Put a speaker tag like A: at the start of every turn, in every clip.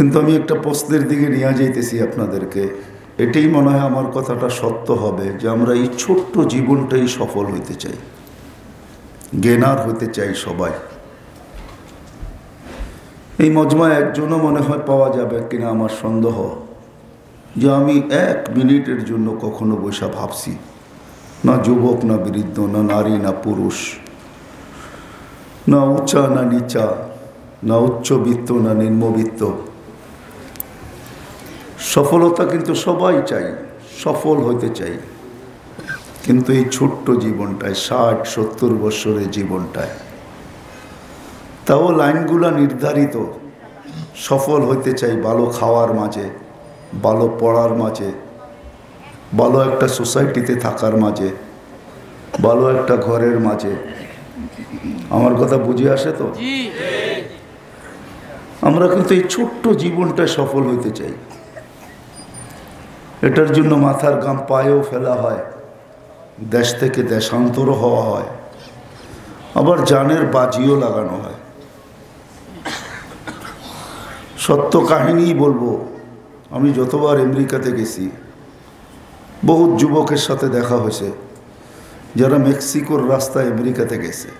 A: কিন্তু আমি একটা প্রশ্নের দিকে নিয়ে যাইতেছি আপনাদেরকে। এটাই মনে হয় আমার কথাটা সত্য হবে যে আমরা এই ছোট্ট জীবনটাই সফল হইতে চাই, জ্ঞানার হইতে চাই সবাই। এই মজমায় একজনও মনে হয় পাওয়া যাবে কিনা আমার সন্দেহ যে আমি এক মিনিটের জন্য কখনো বসে ভাবছি, না যুবক না বৃদ্ধ, না নারী না পুরুষ, না উঁচা না নিচা, না উচ্চবিত্ত না নিম্নবিত্ত, সফলতা কিন্তু সবাই চাই, সফল হইতে চাই। কিন্তু এই ছোট্ট জীবনটায় 60-70 বছরের জীবনটায় তাও লাইনগুলা নির্ধারিত। সফল হইতে চাই ভালো খাওয়ার মাঝে, ভালো পড়ার মাঝে, ভালো একটা সোসাইটিতে থাকার মাঝে, ভালো একটা ঘরের মাঝে। আমার কথা বুঝে আসে তো? আমরা কিন্তু এই ছোট্ট জীবনটায় সফল হইতে চাই। এটার জন্য মাথার ঘাম পায়েও ফেলা হয়, দেশ থেকে দেশান্তর হওয়া হয়, আবার জানের বাজিও লাগানো হয়। সত্য কাহিনী বলবো, আমি যতবার আমেরিকাতে গেছি বহুত যুবকের সাথে দেখা হয়েছে যারা মেক্সিকোর রাস্তায় আমেরিকাতে গেছে।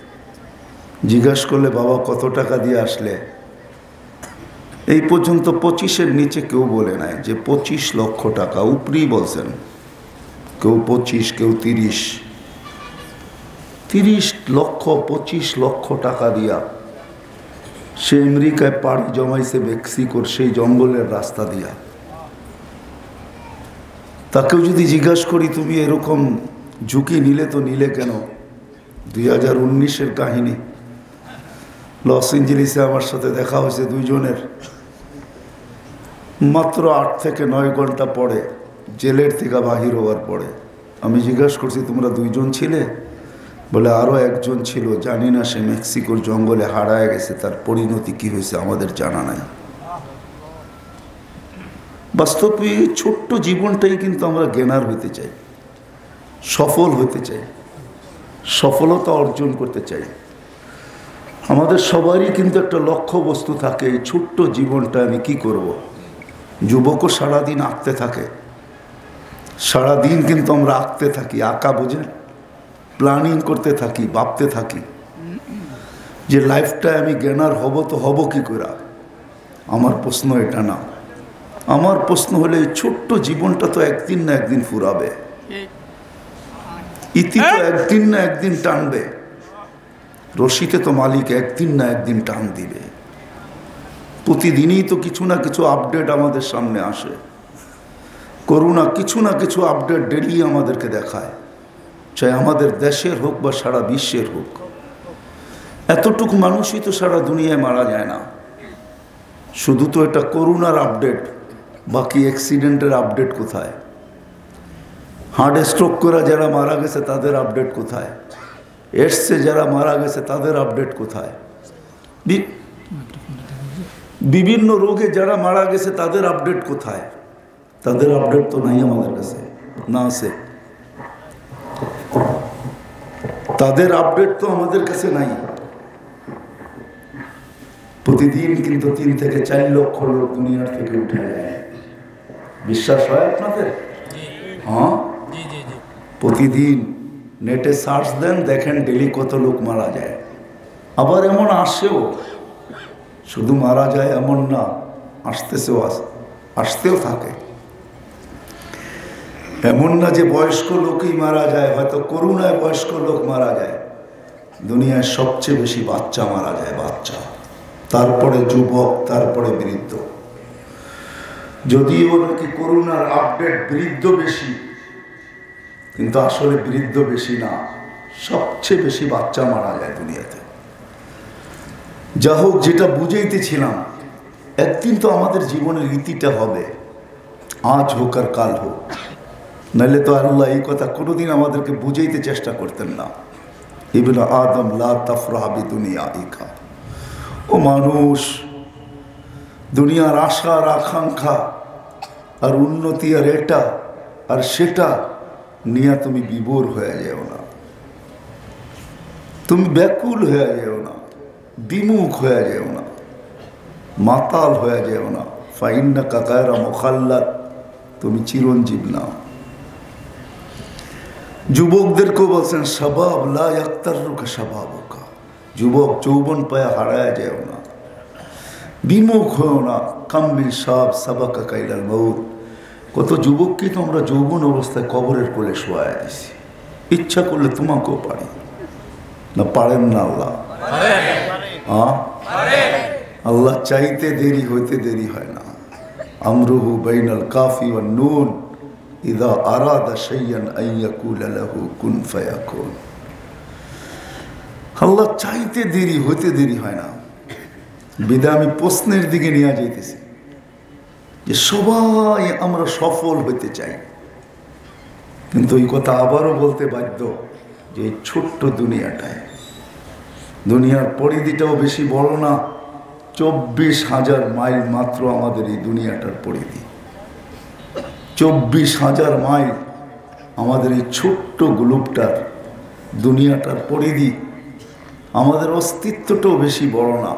A: জিজ্ঞাসা করলে বাবা কত টাকা দিয়ে আসলে, এই পর্যন্ত 25-এর নিচে কেউ বলে নাই যে 25 লক্ষ টাকা, উপরেই বলছেন। কেউ 25, কেউ 30 লক্ষ, 25 লক্ষ টাকা দিয়া সে আমেরিকায় পাড়ি জমাইছে, মেক্সিকোর সেই জঙ্গলের রাস্তা দিয়া। তাকেও যদি জিজ্ঞাসা করি তুমি এরকম ঝুঁকি নিলে তো নিলে কেন, 2019-এর কাহিনী। লস এঞ্জেলিসে আমার সাথে দেখা হয়েছে দুইজনের, মাত্র 8 থেকে 9 ঘন্টা পরে জেলের থেকে বাহির হওয়ার পরে আমি জিজ্ঞাসা করছি তোমরা দুইজন ছিলে? বলে আরও একজন ছিল, জানি না, সে মেক্সিকোর জঙ্গলে হারায় গেছে, তার পরিণতি কি হয়েছে আমাদের জানা নাই। বাস্তবে ছোট্ট জীবনটাই কিন্তু আমরা জ্ঞানার হইতে চাই, সফল হইতে চাই, সফলতা অর্জন করতে চাই। আমাদের সবারই কিন্তু একটা লক্ষ্য বস্তু থাকে, এই ছোট্ট জীবনটা আমি কি করব। যুবকও সারাদিন আঁকতে থাকে, সারাদিন কিন্তু আমরা আঁকতে থাকি, আঁকা বোঝেন, প্ল্যানিং করতে থাকি, ভাবতে থাকি যে লাইফটায় আমি জ্ঞানার হব তো হব কি করে। আমার প্রশ্ন এটা না, আমার প্রশ্ন হলে এই ছোট্ট জীবনটা তো একদিন না একদিন ফুরাবে, ইতি তো একদিন না একদিন টানবে, রশিতে তো মালিক একদিন না একদিন টান দিবে। প্রতিদিনই তো কিছু না কিছু আপডেট আমাদের সামনে আসে, করোনা কিছু না কিছু আপডেট ডেলি আমাদেরকে দেখায়, চাই আমাদের দেশের হোক বা সারা বিশ্বের হোক। এতটুকু মানুষই তো সারা দুনিয়ায় মারা যায় না, শুধু তো এটা করোনার আপডেট, বাকি অ্যাক্সিডেন্টের আপডেট কোথায়? হার্ট স্ট্রোক করে যারা মারা গেছে তাদের আপডেট কোথায়? এডসে যারা মারা গেছে তাদের আপডেট কোথায়? বিভিন্ন রোগে যারা মারা গেছে তাদের আপডেট কোথায়? তাদের আপডেট তো নাই আমাদের কাছে, না আছে, তাদের আপডেট তো আমাদের কাছে নাই। প্রতিদিন কিন্তু 3 থেকে 4 লক্ষ লোক দুনিয়ার থেকে উঠে যায়। বিশ্বাস হয় আপনাদের? হ্যাঁ, প্রতিদিন নেটে সার্চ দেন, দেখেন ডেলি কত লোক মারা যায়। আবার এমন আসেও, শুধু মারা যায় এমন না, আসতেও থাকে। এমন না যে বয়স্ক লোকই মারা যায়, হয়তো করোনায় বয়স্ক লোক মারা যায়। দুনিয়ায় সবচেয়ে বেশি বাচ্চা মারা যায়, বাচ্চা, তারপরে যুবক, তারপরে বৃদ্ধ। যদিও নাকি করোনার আপডেট বৃদ্ধ বেশি, কিন্তু আসলে বৃদ্ধ বেশি না, সবচেয়ে বেশি বাচ্চা মারা যায় দুনিয়াতে। যা হোক, যেটা বুঝাইতেছিলাম, একদিন তো আমাদের জীবনের ইতিটা হবে, আজ হোক আর কাল হোক। নাহলে তো আল্লাহ এই কথা কোনোদিন আমাদেরকে বুঝাইতে চেষ্টা করতেন না। ইবনে আদম লা তাফরাহ বিদুনিয়াইকা, ও মানুষ, দুনিয়ার আশা আর আকাঙ্ক্ষা আর উন্নতি আর এটা আর সেটা নিয়ে তুমি বিভোর হয়ে যেও না, তুমি ব্যাকুল হয়ে যেও না, বিমুখ হয়ে যেও না, মাতাল হয়ে যেও না, ফাইন্নাকা গায়রা মুখাল্লাদ, তুমি চিরঞ্জীব না। যুবকদেরকেও বলছেন শাবাব লা ইয়াক্তারুকা শাবাবুকা, যুবক যৌবন পায়া হারায় যেও না, বিমুখ হও না। কাম্মিল সাব সাবাকা কাইলাল মউত, কত যুবককে তো আমরা যৌবন অবস্থায় কবরের কোলে শোয়ায় দিছি। ইচ্ছা করলে তোমাকেও পারি না, পারেন না আল্লাহ? আল্লাহ চাইতে দেরি হইতে দেরি হয় না। আমরুহু বাইনাল কাফি ওয়ান নুন ইযা আরাদা শাইয়ান আন ইয়াকুলা লাহু কুন ফায়াকুন। আল্লাহ চাইতে দেরি হইতে দেরি হয় না। বিদায় আমি প্রশ্নের দিকে নিয়ে যাইতেছি যে সবাই আমরা সফল হইতে চাই, কিন্তু এই কথা আবারও বলতে বাধ্য যে এই ছোট্ট দুনিয়াটায়, দুনিয়ার পরিধিটাও বেশি বড় না, 24,000 মাইল মাত্র আমাদের এই দুনিয়াটার পরিধি। 24,000 মাইল আমাদের এই ছোট্ট গ্লোবটার, দুনিয়াটার পরিধি। আমাদের অস্তিত্বটাও বেশি বড় না।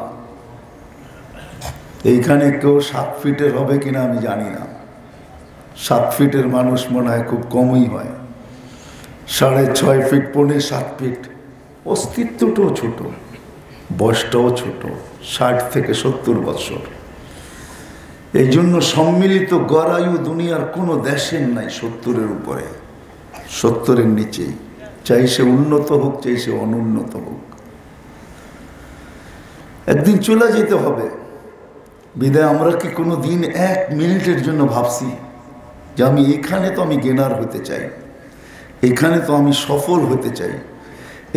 A: এইখানে কেউ 7 ফিটের হবে কিনা আমি জানি না। 7 ফিটের মানুষ মনে হয় খুব কমই হয়। 6.5 ফিট, 6.25 ফিট। অস্তিত্বটাও ছোট, বয়সটাও ছোট, 60 থেকে 70 বছর। এই জন্য সম্মিলিত গড়ায়ু দুনিয়ার কোনো দেশের নাই 70-এর উপরে, 70-এর নিচেই, চাই সে উন্নত হোক চাই সে অনুন্নত হোক। একদিন চলে যেতে হবে। বিদায় আমরা কি কোনো দিন 1 মিনিটের জন্য ভাবছি যে আমি এখানে তো আমি গেনার হতে চাই, এখানে তো আমি সফল হতে চাই,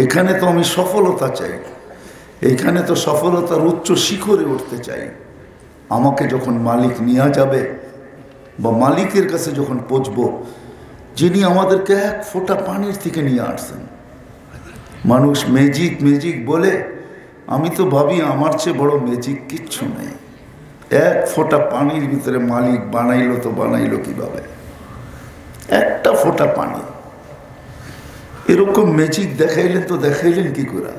A: এখানে তো আমি সফলতা চাই, এখানে তো সফলতার উচ্চ শিখরে উঠতে চাই। আমাকে যখন মালিক নিয়ে যাবে বা মালিকের কাছে যখন পৌঁছবো, যিনি আমাদেরকে 1 ফোঁটা পানির থেকে নিয়ে আসছেন। মানুষ ম্যাজিক ম্যাজিক বলে, আমি তো ভাবি আমার চেয়ে বড় ম্যাজিক কিচ্ছু নেই। 1 ফোঁটা পানির ভিতরে মালিক বানাইলো তো বানাইলো কিভাবে? 1টা ফোঁটা পানি। এরকম ম্যাজিক দেখাইলেন তো দেখাইলেন কি করে?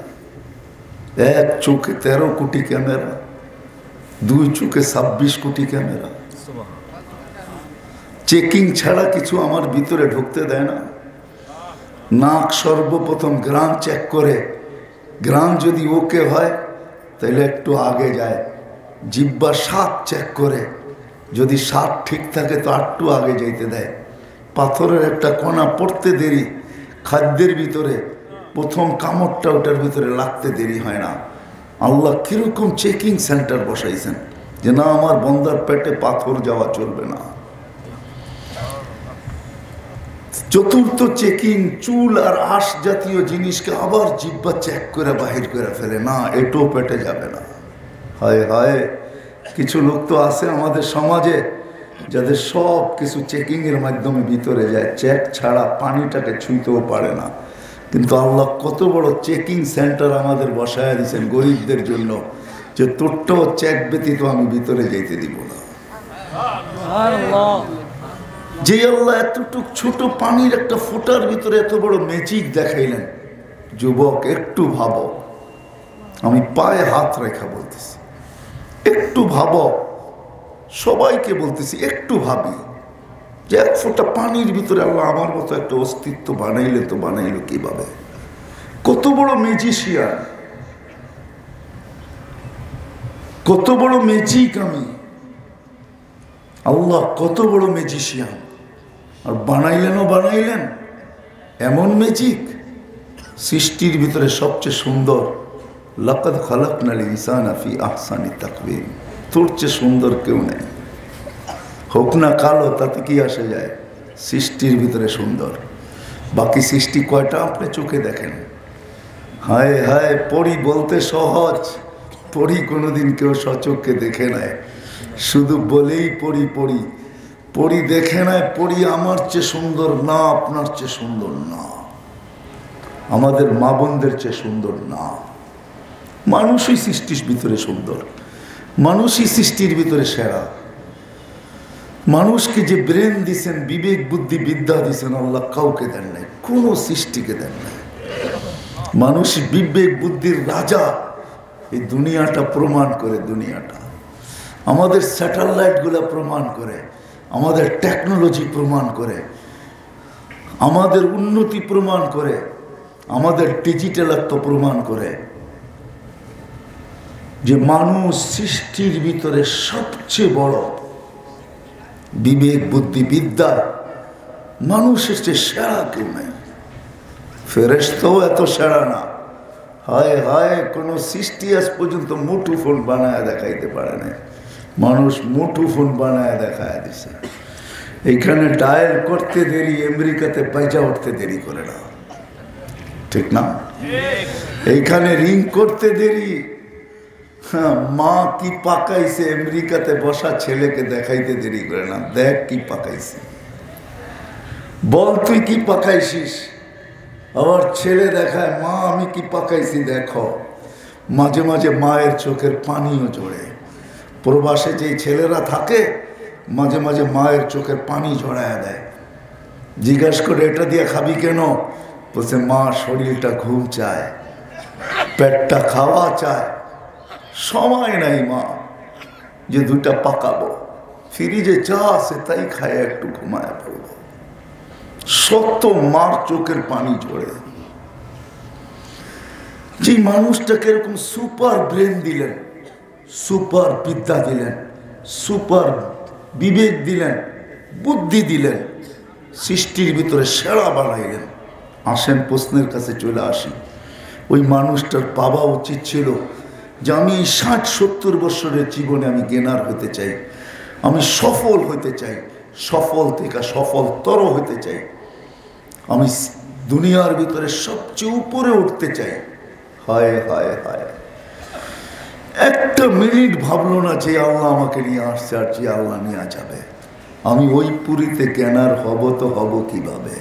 A: 1 চোখে 13 কোটি ক্যামেরা, 2 চোখে 26 কোটি ক্যামেরা। চেকিং ছাড়া কিছু আমার ভিতরে ঢুকতে দেয় না। নাক সর্বপ্রথম গ্রাম চেক করে, গ্রাম যদি ওকে হয় তাহলে একটু আগে যায়। জিহ্বা স্বাদ চেক করে, যদি স্বাদ ঠিক থাকে তো একটু আগে যাইতে দেয়। পাথরের একটা কণা পড়তে দেরি, খাদ্যের ভিতরে প্রথম কামড়টা ওটার ভিতরে লাগতে দেরি হয় না। আল্লাহ কিরকম চেকিং সেন্টার বসাইছেন যে না, আমার বন্দার পেটে পাথর যাওয়া চলবে না। চতুর্থ চেকিং, চুল আর আঁশ জাতীয় জিনিসকে আবার জিহ্বা চেক করে বাহির করে ফেলে, না এটাও পেটে যাবে না। হায় হায়, কিছু লোক তো আছে আমাদের সমাজে যাদের সব কিছু চেকিংয়ের মাধ্যমে ভিতরে যায়, চেক ছাড়া পানিটাকে ছুঁইতেও পারে না। কিন্তু আল্লাহ কত বড় চেকিং সেন্টার আমাদের বসায় দিয়েছেন গরিবদের জন্য, যে তোরটাও চেক ব্যতীত আমি ভিতরে যেতে দিব না। যে আল্লাহ এতটুক ছোট পানির একটা ফোঁটার ভিতরে এত বড় ম্যাজিক দেখাইলেন। যুবক একটু ভাবো, আমি পায়ে হাত রেখা বলতেছি, একটু ভাবো। সবাইকে বলতেছি একটু ভাবি যে 1 ফোঁটা পানির ভিতরে আল্লাহ আমার মতো একটা অস্তিত্ব বানাইলে তো বানাইলো কিভাবে? কত বড় ম্যাজিশিয়ান, কত বড় ম্যাজিক। আমি আল্লাহ কত বড় ম্যাজিশিয়ান, আর বানাইলেনও বানাইলেন এমন ম্যাজিক। সৃষ্টির ভিতরে সবচেয়ে সুন্দর, লাকাদ খালাকনাল ইনসানা ফি আহসানি তাকওয়িম, তোর চেয়ে সুন্দর কেউ নেই। হোক না কালো, তাতে কি আসে যায়? সৃষ্টির ভিতরে সুন্দর। বাকি সৃষ্টি কয়টা আপনি চোখে দেখেন? হায় হায়, পরি বলতে সহজ, পরি কোনোদিন কেউ সচক্ষে দেখে নেয়, শুধু বলেই পরি পরি। পরি দেখে নেয়, পরি আমার চেয়ে সুন্দর না, আপনার চেয়ে সুন্দর না, আমাদের মা বোনদের চেয়ে সুন্দর না। মানুষই সৃষ্টির ভিতরে সুন্দর, মানুষই সৃষ্টির ভিতরে সেরা। মানুষকে যে ব্রেন দিছেন, বিবেক বুদ্ধি বিদ্যা দিছেন, আল্লাহ কাউকে দেন নাই, কোনো সৃষ্টিকে দেন নাই। মানুষ বিবেক বুদ্ধির রাজা, এই দুনিয়াটা প্রমাণ করে। দুনিয়াটা আমাদের স্যাটেলাইটগুলো প্রমাণ করে, আমাদের টেকনোলজি প্রমাণ করে, আমাদের উন্নতি প্রমাণ করে, আমাদের ডিজিটালত্ব প্রমাণ করে যে মানুষ সৃষ্টির ভিতরে সবচেয়ে বড়। বিবেক বুদ্ধি বিদ্যা মানুষের চেয়ে সেরা কেউ নাই। ফেরেশতাও এত সেরা না। হায় হায়, কোনো সৃষ্টি আজ পর্যন্ত মুঠোফোন বানায় দেখাইতে পারে না। মানুষ মুঠোফোন বানায় দেখায় দিছে। এইখানে ডায়াল করতে দেরি, আমেরিকাতে পয়সা উঠতে দেরি করে না, ঠিক না? এইখানে রিং করতে দেরি, হ্যাঁ, মা কি পাকাইছে আমেরিকাতে বসা ছেলেকে দেখাইতে দেরি করে না। দেখ কি পাকাইছে, বল তুই কি পাকাইছিস। আবার ছেলে দেখায়, মা আমি কি পাকাইছি দেখো। মাঝে মাঝে মায়ের চোখের পানিও ঝরে। প্রবাসে যেই ছেলেরা থাকে মাঝে মাঝে মায়ের চোখের পানি ঝরায় দেয়। জিজ্ঞাস করে এটা দিয়ে খাবি কেন? বলছে মা শরীরটা ঘুম চায়, পেটটা খাওয়া চায়, সময় নাই মা যে দুটা পাকাবো। ফ্রিজে চা আছে তাই খায় একটু ঘুমায় পড়বো। সত্য মার চোখের পানি ঝরে। যে মানুষটাকে এরকম সুপার ব্রেন দিলেন, সুপার বিদ্যা দিলেন, সুপার বিবেক দিলেন, বুদ্ধি দিলেন, সৃষ্টির ভিতরে সেরা বানাইলেন। আসেন প্রশ্নের কাছে চলে আসি। ওই মানুষটার পাওয়া উচিত ছিল যে আমি 60-70 বছরের জীবনে আমি জ্ঞানার হতে চাই, আমি সফল হতে চাই, সফল থেকে সফলতর হতে চাই, আমি দুনিয়ার ভিতরে সবচেয়ে উপরে উঠতে চাই। হায় হায় হায়, একটা মিনিট ভাবলো না যে আল্লাহ আমাকে নিয়ে আসছে আর যে আল্লাহ নিয়ে যাবে। আমি ওই পুরীতে জ্ঞানার হব তো হব কিভাবে?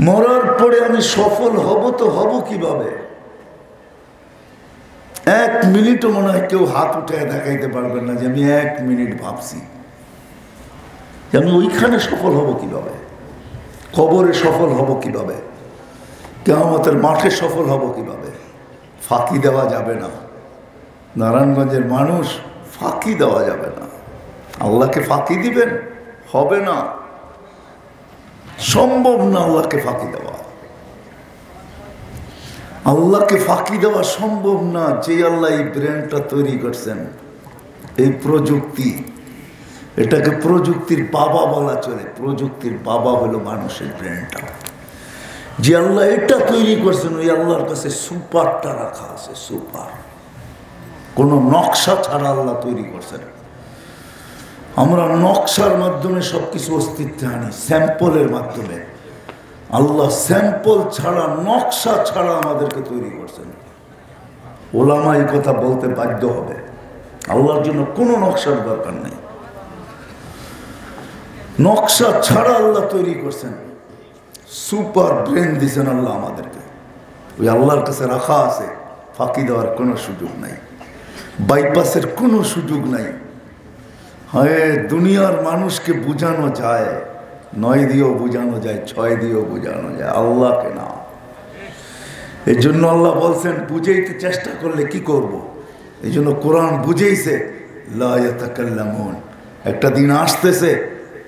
A: মরার পরে আমি সফল হব তো হব কিভাবে? এক মিনিটও মনে হয় কেউ হাত উঠে দেখাইতে পারবেন না যে আমি 1 মিনিট ভাবছি যে আমি ওইখানে সফল হব কিভাবে, কবরে সফল হব কিভাবে, কিয়ামতের মাঠে সফল হব কিভাবে। ফাঁকি দেওয়া যাবে না। নারায়ণগঞ্জের মানুষ, ফাঁকি দেওয়া যাবে না। আল্লাহকে ফাঁকি দিবেন? হবে না, সম্ভব না আল্লাহকে ফাঁকি দেওয়া। আল্লাহকে ফাঁকি দেওয়া সম্ভব না। যে আল্লাহ এই ব্রেনটা তৈরি করছেন, এই প্রযুক্তি, এটাকে প্রযুক্তির বাবা বলা চলে। প্রযুক্তির বাবা হলো মানুষের ব্রেনটা। যে আল্লাহ এটা তৈরি করছেন ওই আল্লাহর কাছে সুপারটা রাখা আছে, সুপার। কোনো নকশা ছাড়া আল্লাহ তৈরি করছেন। আমরা নকশার মাধ্যমে সবকিছু অস্তিত্বে আনি, স্যাম্পলের মাধ্যমে। আল্লাহ স্যাম্পল ছাড়া, নকশা ছাড়া আমাদেরকে তৈরি করছেন। ওলামা এই কথা বলতে বাধ্য হবে। আল্লাহর জন্য কোনো নকশার দরকার নেই। নকশা ছাড়া আল্লাহ তৈরি করছেন। সুপার ব্রেন দিয়েছেন আল্লাহ আমাদেরকে। ওই আল্লাহর কাছে রাখা আছে। ফাঁকি দেওয়ার কোনো সুযোগ নাই, বাইপাসের কোনো সুযোগ নাই। হ্যাঁ, দুনিয়ার মানুষকে বোঝানো যায়, 9 দিয়েও বোঝানো যায়, 6 দিয়েও বোঝানো যায়, আল্লাহকে না। এই জন্য আল্লাহ বলছেন বুঝাইতে চেষ্টা করলে কি করব। এই জন্য কোরআন বুঝেইছে, লা ইয়াতাকাল্লামুন, একটা দিন আসতেছে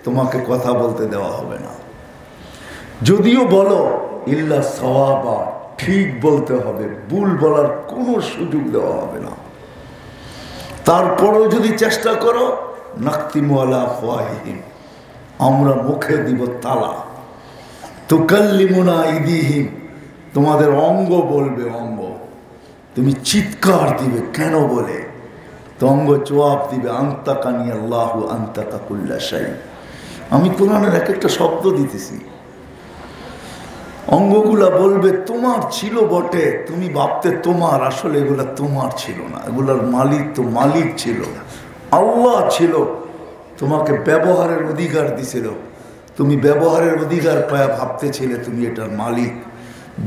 A: তোমাকে কথা বলতে দেওয়া হবে না। যদিও বলো ইল্লা সাওয়াবা, ঠিক বলতে হবে, ভুল বলার কোনো সুযোগ দেওয়া হবে না। তারপরেও যদি চেষ্টা করো, নাকতিমু আলা আফওয়াহিহিম, আমরা মুখে দিব তালা। তুকাল্লিমুনা আইদিহিম, তোমাদের অঙ্গ বলবে, অঙ্গ। তুমি চিৎকার দিবে কেন বলে, তো অঙ্গ জবাব দিবে আনতাকানি আল্লাহু আনতাকা কুল্লা শাই। আমি কোরআনের এক একটা শব্দ দিতেছি, অঙ্গগুলা বলবে তোমার ছিল বটে, তুমি ভাবতে তোমার, আসলে এগুলা তোমার ছিল না, এগুলার মালিক তো মালিক ছিল, আল্লাহ ছিল। তোমাকে ব্যবহারের অধিকার দিছিল, তুমি ব্যবহারের অধিকার পায়া ভাবতেছিলে তুমি এটার মালিক।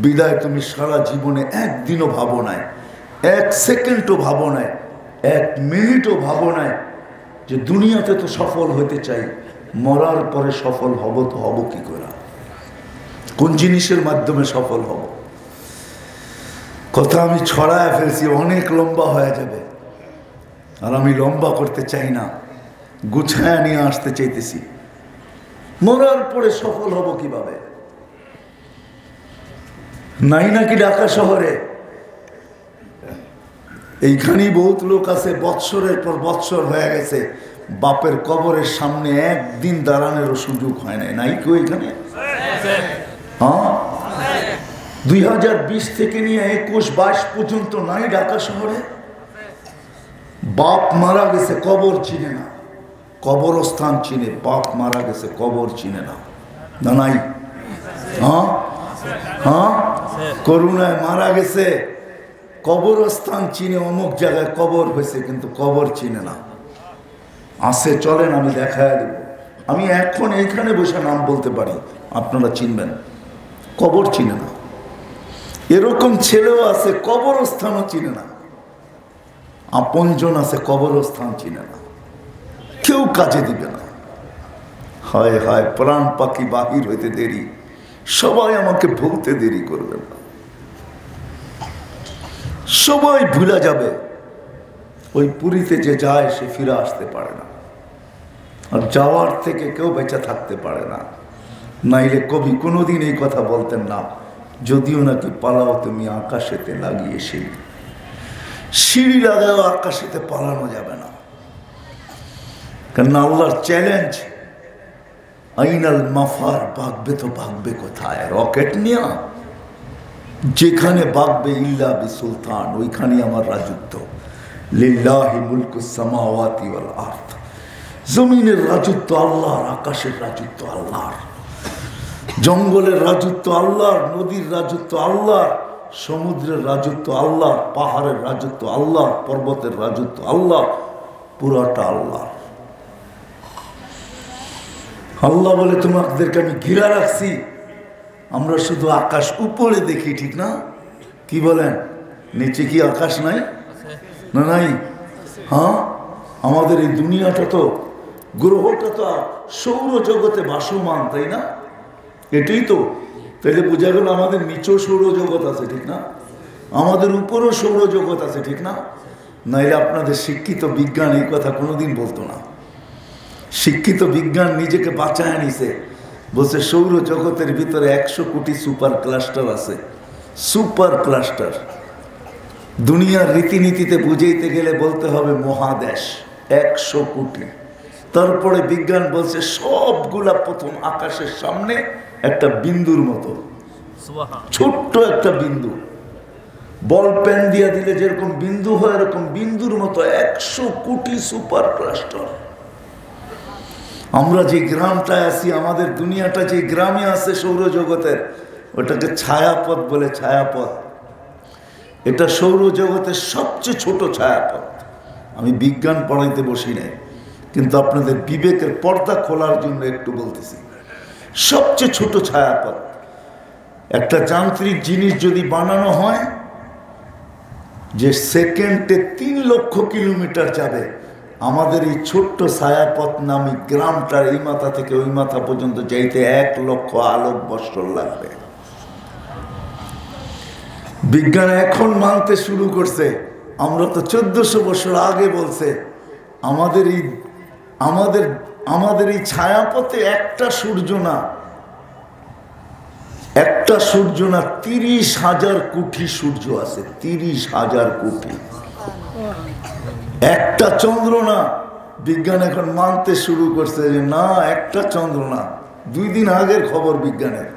A: বিদায় তুমি সারা জীবনে একদিনও ভাবো নাই, 1 সেকেন্ডও ভাবো নাই, 1 মিনিটও ভাবো নাই যে দুনিয়াতে তো সফল হতে চাই, মরার পরে সফল হব তো হব কি করে, কোন জিনিসের মাধ্যমে সফল হব। কথা আমি ছড়ায় ফেলছি, অনেক লম্বা হয়ে যাবে। আর আমি লম্বা করতে চাই না, গুছায়া নিয়ে আসতে চাইতেছি। মরার পরে সফল হব কিভাবে? নাই নাকি ঢাকা শহরে? এইখানেই বহুত লোক আছে, বৎসরের পর বৎসর হয়ে গেছে, বাপের কবরের সামনে একদিন দাঁড়ানোরও সুযোগ হয় নাই। নাই কেউ এখানে? হ্যাঁ, 2020 থেকে নিয়ে 21-22 পর্যন্ত নাই ঢাকা শহরে? বাপ মারা গেছে, কবর চিনে না, কবরস্থান চিনে, বাপ মারা গেছে, কবর চিনে না। না নাই? হ্যাঁ হ্যাঁ, করুণায় মারা গেছে, কবরস্থান চিনে, অমুক জায়গায় কবর হয়েছে, কিন্তু কবর চিনে না। আসে, চলেন আমি দেখায় দেব। আমি এখন এইখানে বসে নাম বলতে পারি, আপনারা চিনবেন, কবর চিনে না। এরকম ছেলেও আছে, কবরস্থানও চিনে না। আপনজন আছে, কবরস্থান চিনে না, কেউ কাজে দিবে না। হায় হায়, প্রাণ পাখি বাহির হইতে দেরি, সবাই আমাকে ভুলতে দেরি করবে না, সবাই ভুলা যাবে। ওই পুরীতে যে যায় সে ফিরে আসতে পারে না, আর যাওয়ার থেকে কেউ বেঁচে থাকতে পারে না। নাইলে কবি কোনোদিন এই কথা বলতেন না, যদিও নাকি পালাও তুমি আকাশেতে লাগিয়ে সিঁড়ি। সিঁড়ি লাগাও, আকাশেতে পালানো যাবে না। কারণ আল্লাহর চ্যালেঞ্জ, আইনাল মাফার, ভাগবে তো ভাগবে কোথায়? রকেট নিয়ে যেখানে ভাগবে ইল্লা বি সুলতান, ওইখানে আমার রাজত্ব। লিল্লাহি মুলকুস সামাওয়াতি ওয়াল আরদ, জমিনের রাজত্ব আল্লাহর, আকাশের রাজত্ব আল্লাহর, জঙ্গলের রাজত্ব আল্লাহর, নদীর রাজত্ব আল্লাহর, সমুদ্রের রাজত্ব আল্লাহ, পাহাড়ের রাজত্ব আল্লাহ, পর্বতের রাজত্ব আল্লাহ, পুরাটা আল্লাহ। আল্লাহ বলে তোমাদেরকে আমি ঘিরা রাখছি। আমরা শুধু আকাশ উপরে দেখি, ঠিক না? কি বলেন? নিচে কি আকাশ নাই? না নাই? হ্যাঁ, আমাদের এই দুনিয়াটা তো, গ্রহটা তো সৌরজগতে ভাসমান, তাই না? এটাই তো। তাহলে বোঝা গেল আমাদের নিচেও সৌরজগৎ আছে, ঠিক না? আমাদের উপরও সৌরজগৎ আছে, ঠিক না? নাইলে আপনাদের শিক্ষিত বিজ্ঞান এই কথা কোনোদিন বলতো না। শিক্ষিত বিজ্ঞান নিজেকে বাঁচায় নিছে, বলছে সৌরজগতের ভিতরে 100 কোটি সুপার ক্লাস্টার আছে। সুপার ক্লাস্টার দুনিয়ার রীতিনীতিতে বুঝাইতে গেলে বলতে হবে মহাদেশ, 100 কোটি। তারপরে বিজ্ঞান বলছে সবগুলা প্রথম আকাশের সামনে একটা বিন্দুর মতো, ছোট্ট একটা বিন্দু। বল পেন দিয়ে দিলে যেরকম বিন্দু হয়, এরকম বিন্দুর মতো 100 কোটি সুপার ক্লাস্টার। আমরা যে গ্রামটায় আছি, আমাদের দুনিয়াটা যে গ্রামে আছে সৌরজগতের, ওটাকে ছায়াপথ বলে। ছায়াপথ, এটা সৌরজগতের সবচেয়ে ছোট ছায়াপথ। আমি বিজ্ঞান পড়াইতে বসি নাই, কিন্তু আপনাদের বিবেকের পর্দা খোলার জন্য একটু বলতেছি। সবচেয়ে ছোট ছায়াপথ। একটা যান্ত্রিক জিনিস যদি বানানো হয় যে সেকেন্ডে 3 লক্ষ কিলোমিটার যাবে, আমাদের এই ছোট্ট ছায়াপথ নামী গ্রামটার এই মাথা থেকে ওই মাথা পর্যন্ত যাইতে 1 লক্ষ আলোক বৎসর লাগবে। বিজ্ঞান এখন মানতে শুরু করছে। আমরা তো 1400 বছর আগে বলছে আমাদের এই ছায়াপথে একটা সূর্য না, 30,000 কোটি সূর্য আছে। 30,000 কোটি। একটা চন্দ্র না। বিজ্ঞান এখন মানতে শুরু করছে যে না, একটা চন্দ্র না। 2 দিন আগের খবর বিজ্ঞানের,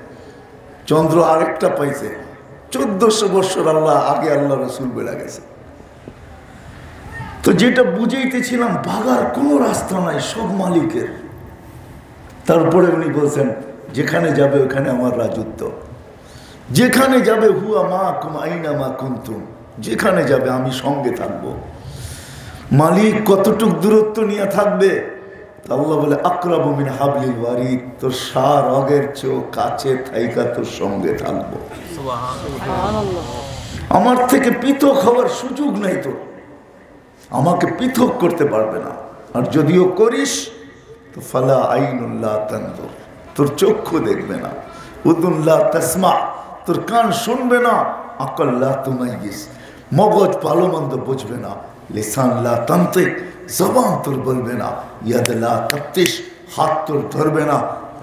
A: চন্দ্র আরেকটা পাইছে। 1400 বছর আগে আল্লাহ রসুল বেড়া গেছে। তো যেটা বুঝাইতেছিলাম, ভাগার কোনো রাস্তা নাই, সব মালিকের। তারপরে উনি বলছেন যেখানে যাবে ওখানে আমার রাজত্ব, যেখানে যাবে হুয়া মা কুম আইনা মা কুনতুম, যেখানে যাবে আমি সঙ্গে থাকবো। মালিক কতটুক দূরত্ব নিয়ে থাকবে? আল্লাহ বলে আকরাবু মিন হাবলিল ওয়ারিদ, তোর সার অগের চেয়েও কাছে থাইকা তোর সঙ্গে থাকবো। আমার থেকে পৃথক হওয়ার সুযোগ নাই, তো আমাকে পৃথক করতে পারবে না। আর যদিও করিস তো ফালা আইনুল্লাহ তানজুর, তোর চক্ষু দেখবে না। উদুল্লাহ তাসমা, তোর কান শুনবে না। আকাল্লাহ তুমাইয়িস, মগজ ভালো মন্দ বুঝবে না। লিসান লা তানতিক, জবান তোর বলবে না, ইয়াদ লা তাফতিশ, হাত তোর ধরবে না,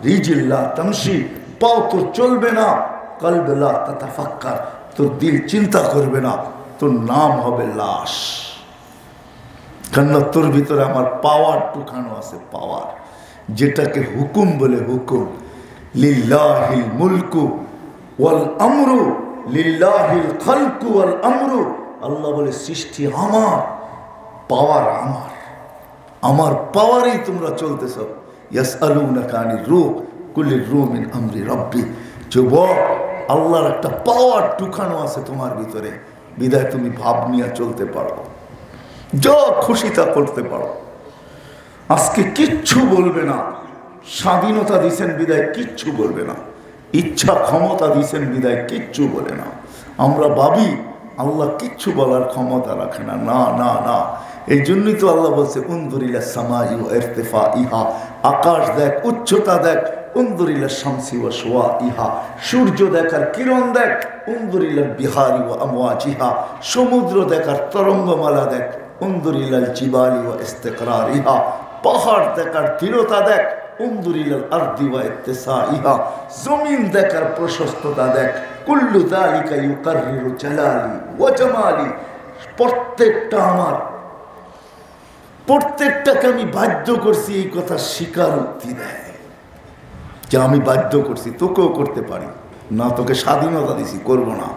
A: রিজিল লা তামশি, পাও তোর চলবে না, কলব লা তাতাফাক্কার, তোর দিল চিন্তা করবে না, তোর নাম হবে লাশ। কেননা তোর ভিতরে আমার পাওয়ার ঢুকানো আছে, পাওয়ার, যেটাকে হুকুম বলে হুকুম। লিল্লাহিল মুলকু ওয়াল আমরু, লিল্লাহিল খালকু ওয়াল আমরু, আল্লাহ বলে সৃষ্টি আমার, পাওয়ার আমার, আমার পাওয়ারেই তোমরা চলতেছ। ইয়াসআলুনাকা আনির রূহ কুলির রূহ মিন আমরি রাব্বি, যুবক আল্লাহর একটা পাওয়ার ঢুকানো আছে তোমার ভিতরে, বিধায় তুমি ভাব নিয়ে চলতে পারো, যা খুশি তা করতে পারো। আজকে কিচ্ছু বলবে না, স্বাধীনতা দিছেন বিদায় কিচ্ছু বলবে না, ইচ্ছা ক্ষমতা দিছেন বিদায় কিচ্ছু বলে না। আমরা ভাবি আল্লাহ কিচ্ছু বলার ক্ষমতা রাখে না, না না না। এই জন্যই তো আল্লাহ বলছে উনজুরিলা সামাই ওয়া ইরতিফাইহা, আকাশ দেখ, উচ্চতা দেখ, উনজুরিলা শামসি ওয়া শুওয়াইহা, সূর্য দেখার কিরণ দেখ, উনজুরিলা বিহারি ওয়া আমওয়াজিহা, সমুদ্র দেখার তরঙ্গমালা দেখ, উনজুরিলাল জিবালি ওয়া ইস্তিকরারিহা, পাহাড় দেখার দৃঢ়তা দেখ, উনজুরিলাল আরদি ওয়া ইত্তিসাইহা, জমিন দেখার প্রশস্ততা দেখ, কুল্লু যালিকা ইউকাররিরু জালালি ওয়া জামালি। প্রত্যেকটা আমার, প্রত্যেকটাকে আমি বাধ্য করছি এই কথা স্বীকারোক্তি দেয় যে আমি বাধ্য করছি, তোকেও করতে পারি না, তোকে স্বাধীনতা দিছি, করবো না।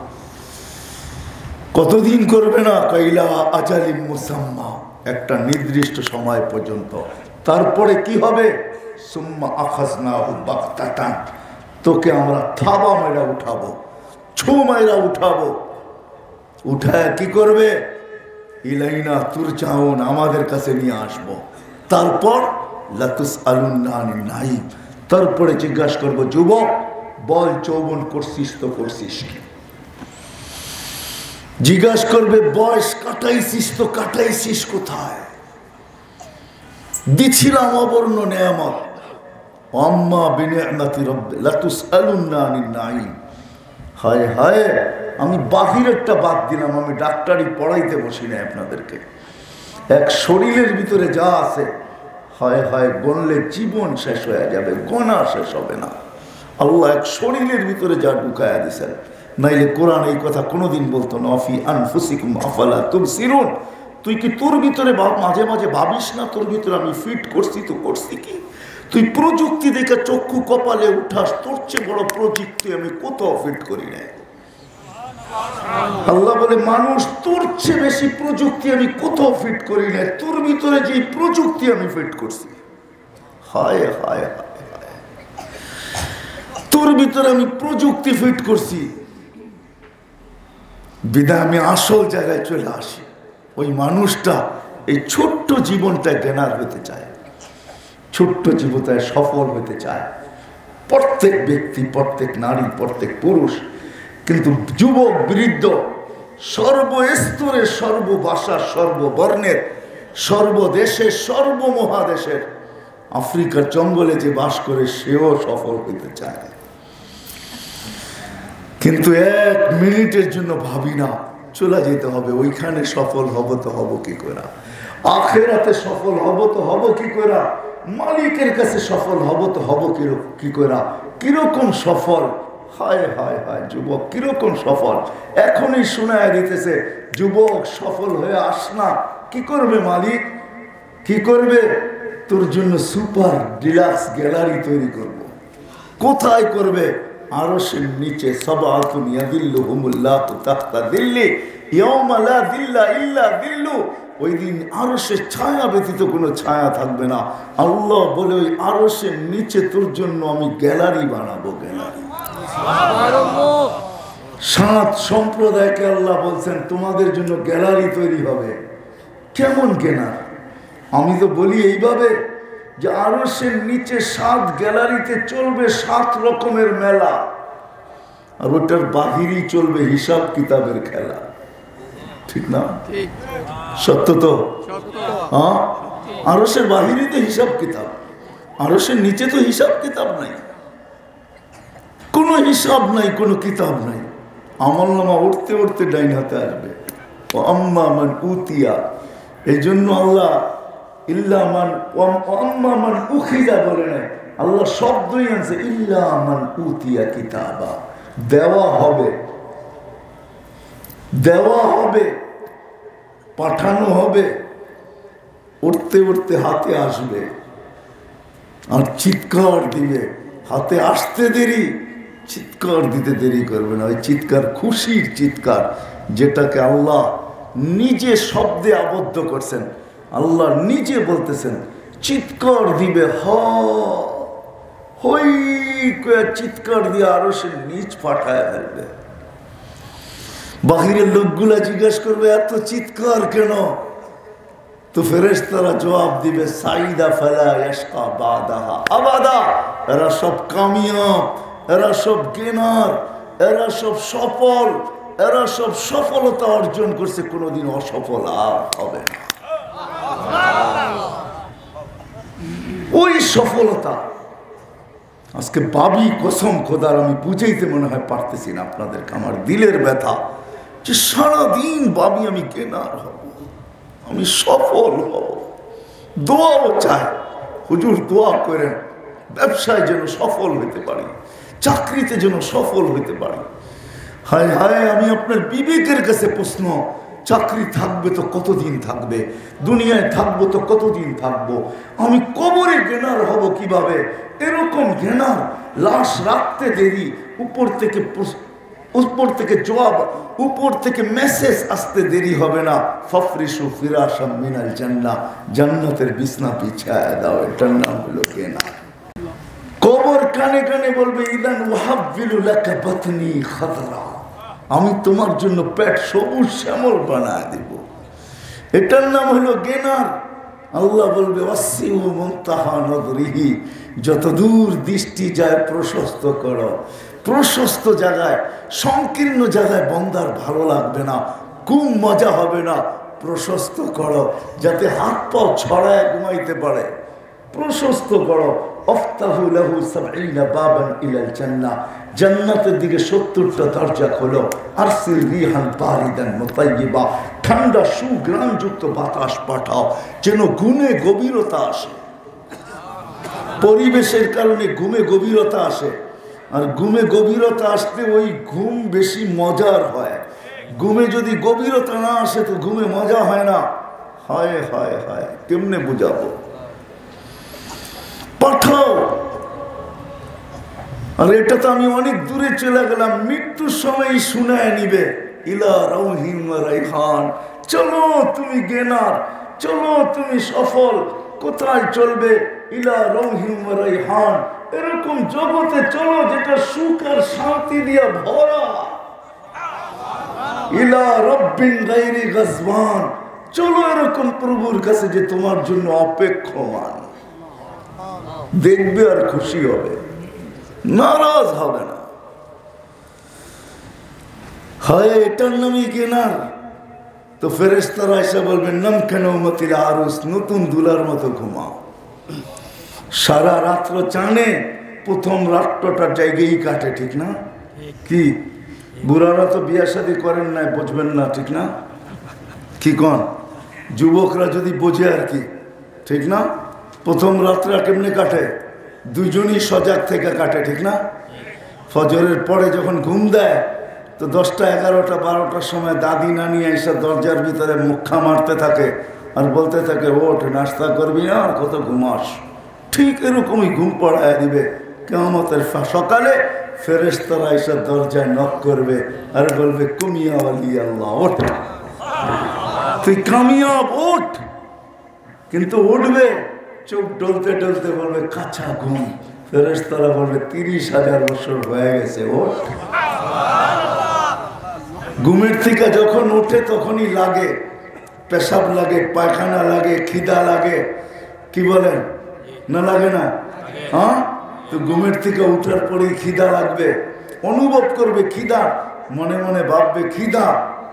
A: কতদিন করবে না? কাইলা আজালিম মুসাম্মা, একটা নির্দিষ্ট সময় পর্যন্ত। তারপরে কি হবে? সুম্মা আখাযনাহু বাগতাতান, তোকে আমরা থাবা মেরা উঠাবো, ছু মেরা উঠাবো। উঠায় কি করবে? ইলাইনা তুরজাউন, আমাদের কাছে নিয়ে আসবো। তারপর লাতুসআলুন্না আনিন নাঈম, তারপরে জিজ্ঞাসা করবো, যুবক বল যৌবন করছিস তো করছিস কি? জিজ্ঞাসা করবে বয়স কাটাইছিস তো কাটাইছিস কোথায়? দিছিলাম অবর্ণ নেয়ামত, আম্মা বিনিআমাতি রাব্বি লাতুসআলুন্না আনিন নাঈম। হায় হায়, আমি বাহিরেরটা বাদ দিলাম, আমি ডাক্তারি পড়াইতে বসি না আপনাদেরকে। এক শরীরের ভিতরে যা আছে, হায় হায় গণলে জীবন শেষ হয়ে যাবে, গোনা শেষ হবে না। আল্লাহ এক শরীরের ভিতরে যা ঢুকায়া দিয়েছেন, নাইলে কোরআন এই কথা কোনোদিন বলতো না, ফি আনফুসিকুম আফালা তুবসিরুন। তুই কি তোর ভিতরে মাঝে মাঝে ভাবিস না, তোর ভিতরে আমি ফিট করছি তো করছি কি? তুই প্রযুক্তি দেখে চক্ষু কপালে উঠাস, তোর চেয়ে বড় প্রযুক্তি আমি কোথাও ফিট করি না। আল্লাহ বলে মানুষ, তোর চেয়ে বেশি প্রযুক্তি আমি কোথাও ফিট করি না, তোর ভিতরে যে প্রযুক্তি আমি ফিট করছি। হায় হায় হায় হায়, তোর ভিতরে আমি প্রযুক্তি ফিট করছি, বিধায় আমি আসল জায়গায় চলে আসি। ওই মানুষটা এই ছোট্ট জীবনটা জ্ঞানার হতে চায়, ছোট্ট জীবনটায় সফল হতে চায়, প্রত্যেক ব্যক্তি, প্রত্যেক নারী, প্রত্যেক পুরুষ। কিন্তু যুবক বৃদ্ধ সর্বস্তরের, সর্বভাষার, সর্ববর্ণের, সর্বদেশের, সর্বমহাদেশের, আফ্রিকার জঙ্গলে যে বাস করে সেও সফল হইতে চায়। কিন্তু এক মিনিটের জন্য ভাবি না চলে যেতে হবে ওইখানে, সফল হব তো হব কি করে, আখিরাতে সফল হব তো হব কি করে, মালিকের কাছে সফল হব তো হব কি করে, কিরকম সফল। হায় হায় হায় যুবক, কিরকম সফল এখনই শোনায় দিতেছে। যুবক সফল হয়ে আস না, কি করবে মালিক? কি করবে? তোর জন্য সুপার ডিলাক্স গ্যালারি তৈরি করব। কোথায় করবে? আরশের নিচে। সাবাতুন ইয়াদিল্লুহুমুল্লাহু তাহতা দিল্লি ইয়াওমা লা দিল্লা ইল্লা দিল্লু। ওই দিন আরশের ছায়া ব্যতীত কোনো ছায়া থাকবে না। আল্লাহ বলে ওই আরশের নিচে তোর জন্য আমি গ্যালারি বানাবো, গ্যালারি। সাত সম্প্রদায়কে আল্লাহ বলছেন তোমাদের জন্য গ্যালারি তৈরি হবে। কেমন গ্যালারি? আমি তো বলি এইভাবে যে আরশের নিচে 7 গ্যালারিতে চলবে 7 রকমের মেলা, আর ওটার বাহিরই চলবে হিসাব কিতাবের খেলা। ঠিক না? সত্য তো? হ্যাঁ, আরশের বাহিরে হিসাব কিতাব, আরশের নিচে তো হিসাব কিতাব নাই, কোনো হিসাব নাই, কোনো কিতাব নাই। আমলনামা উঠতে উঠতে ডাইন হাতে আসবে। ও আম্মা মান উতিয়া এই জন্য আল্লাহ ইল্লা মান আম্মা মান উখিযা বলে নাই, আল্লাহ শব্দই আনছে ইল্লা মান উতিয়া কিতাবা। দেওয়া হবে, দেওয়া হবে, পাঠানো হবে, উঠতে উঠতে হাতে আসবে আর চিৎকার দিবে। হাতে আসতে দেরি, চিৎকার দিতে দেরি করবে না। ওই চিৎকার খুশির চিৎকার, যেটাকে আল্লাহ নিজে শব্দে আবদ্ধ করছেন। আল্লাহ নিজে বলতেছেন চিৎকার দিবে, হই করে চিৎকার দিয়ে আরো সে নিচ পাঠায় ফেলবে। বাহিরের লোকগুলা জিজ্ঞেস করবে এত চিৎকার কেন? তো ফেরেশতারা জবাব দিবে সাইদা ফালা ইয়াশকা বাদাহা আবাদা। এরা সব কামিয়াব, এরা সব গেনার, এরা সব সফল, এরা সব সফলতা অর্জন করছে, কোনোদিন অসফল আর হবে না। ওই সফলতা আজকে ভাবি, কসম খোদার আমি বুঝাইতে মনে হয় পারতেছি না আপনাদেরকে। আমার দিলের ব্যথা যে সারাদিন ভাবি আমি গেনার হব, আমি সফল হব। দোয়াও চাই, হুজুর দোয়া করেন ব্যবসায় যেন সফল হইতে পারি, চাকরিতে যেন সফল হইতে পারি। হায় হায়, আমি আপনার বিবেকের কাছে প্রশ্ন, চাকরি থাকবে তো কতদিন থাকবে, দুনিয়ায় থাকবো তো কতদিন থাকবো, আমি কবরে গেনার হব কিভাবে? এরকম গেনার, লাশ রাখতে দেরি, উপর থেকে জবাব, উপর থেকে মেসেজ আসতে দেরি হবে না। ফাফরিশু ফিরাশাম মিনাল জান্নাহ, জান্নাতের বিছনা বিছায়া দাও, এটার নাম হলো গেনার। কবর কানে কানে বলবে ইদান ওয়াহাব্বিলু লাকা বাতনি খাদরা, আমি তোমার জন্য পেট সবুজ শ্যামল বানায় দেব, এটার নাম হলো গেনার। আল্লাহ বলবে ওয়াসিউ মুনতাহা নদরিহি, যত দূর দৃষ্টি যায় প্রশস্ত করো। প্রশস্ত জায়গায়, সংকীর্ণ জায়গায় বন্দার ভালো লাগবে না, খুব মজা হবে না। প্রশস্ত করো যাতে হাত পাও ছড়ায় ঘুমাইতে পারে, প্রশস্ত করো। আফতাহু লাহু সাবঈনা বাবান ইলাল জান্নাহ, জান্নাতের দিকে 70টা দরজা খোলো। আরসিল রিহান বারিদান মুতাইয়্যিবা, ঠান্ডা সুঘ্রাণযুক্ত বাতাস পাঠাও যেন ঘুমে গভীরতা আসে। পরিবেশের কারণে ঘুমে গভীরতা আসে, আর ঘুমে গভীরতা আসতে ওই ঘুম বেশি মজার হয়। ঘুমে যদি গভীরতা না আসে তো ঘুমে মজা হয় না। হায় হায় হায়, কেমনে বুঝাবো? পাঠাও। আর এটা তো আমি অনেক দূরে চলে গেলাম, মৃত্যুর সময় শুনায় নিবে ইলা রাউহিন ওয়া রাইহান, চলো তুমি গেনার, চলো তুমি সফল। কোথায় চলবে? ইলা রাউহিন ওয়া রাইহান, এরকম জগতে চলো যেটা সুখ আর শান্তি দিয়া ভরা। ইলা রব্বিন গায়রি গাজওয়ান, চলো এরকম প্রভুর কাছে যে তোমার জন্য অপেক্ষমান। দেখবে আর খুশি হবে, নারাজ হবে না। হয় এটার নামই গেনার। তো ফেরেশতারা এসে বলবেন নাম কেন মতিল আরুস, নতুন দুলার মতো ঘুমাও। সারা রাত্র চানে, প্রথম রাত্রটার জায়গায় কাটে, ঠিক না? কি বুড়ারা তো বিয়া শাদী করেন নাই, বুঝবেন না, ঠিক না? কি কন যুবকরা যদি বোঝে আর কি, ঠিক না? প্রথম রাত্রা কেমনে কাটে? দুজনই সজাগ থেকে কাটে, ঠিক না? ফজরের পরে যখন ঘুম দেয় তো 10টা 11টা 12টার সময় দাদি নানি এসে দরজার ভিতরে মুখা মারতে থাকে আর বলতে থাকে ওঠ, নাস্তা করবি না, আর কত ঘুমাস। ঠিক এরকমই ঘুম পড়ায় দিবে। কিয়ামতের সকালে ফেরেশতারা এসে দরজায় নক করবে আর বলবে কুমিয়া ওয়ালি আল্লাহ, ওঠ, তুই কামিয়াব, ওঠ। কিন্তু উঠবে, চোখ ডলতে ডলতে বলবে কাঁচা ঘুম। ফেরেশতারা বলবে 30,000 বছর হয়ে গেছে, ওঠ। ঘুমের থেকে যখন ওঠে তখনই লাগে, পেশাব লাগে, পায়খানা লাগে, খিদা লাগে, কি বলেন? না লাগে না? হ্যাঁ, তো ঘুমের থেকে উঠার পরেই খিদা লাগবে, অনুভব করবে খিদা, মনে মনে ভাববে খিদা।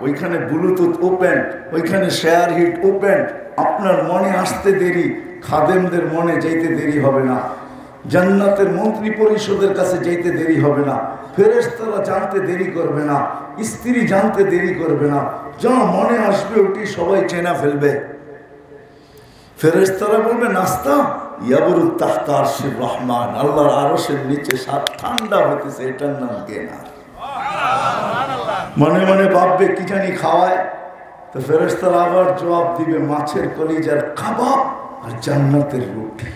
A: ওইখানে ব্লুটুথ ওপেন, ওইখানে শেয়ার হিট ওপেন। আপনার মনে আসতে দেরি, খাদেমদের মনে যাইতে দেরি হবে না, জান্নাতের মন্ত্রী পরিষদের কাছে যাইতে দেরি হবে না, ফেরেশতারা জানতে দেরি করবে না, স্ত্রী জানতে দেরি করবে না। যা মনে আসবে ওটি সবাই চেনা ফেলবে। ফেরেশতারা বলবে নাস্তা, ইয়াবরুত তাহতা আরশির রহমান, আল্লাহর আরশের নিচে ঠান্ডা হইতেছে, এটার নাম গেনার। মনে মনে ভাববে কি জানি খাওয়ায়, তো ফেরেশতারা আবার জবাব দিবে মাছের কলিজার কাবাব আর জান্নাতের রুটি।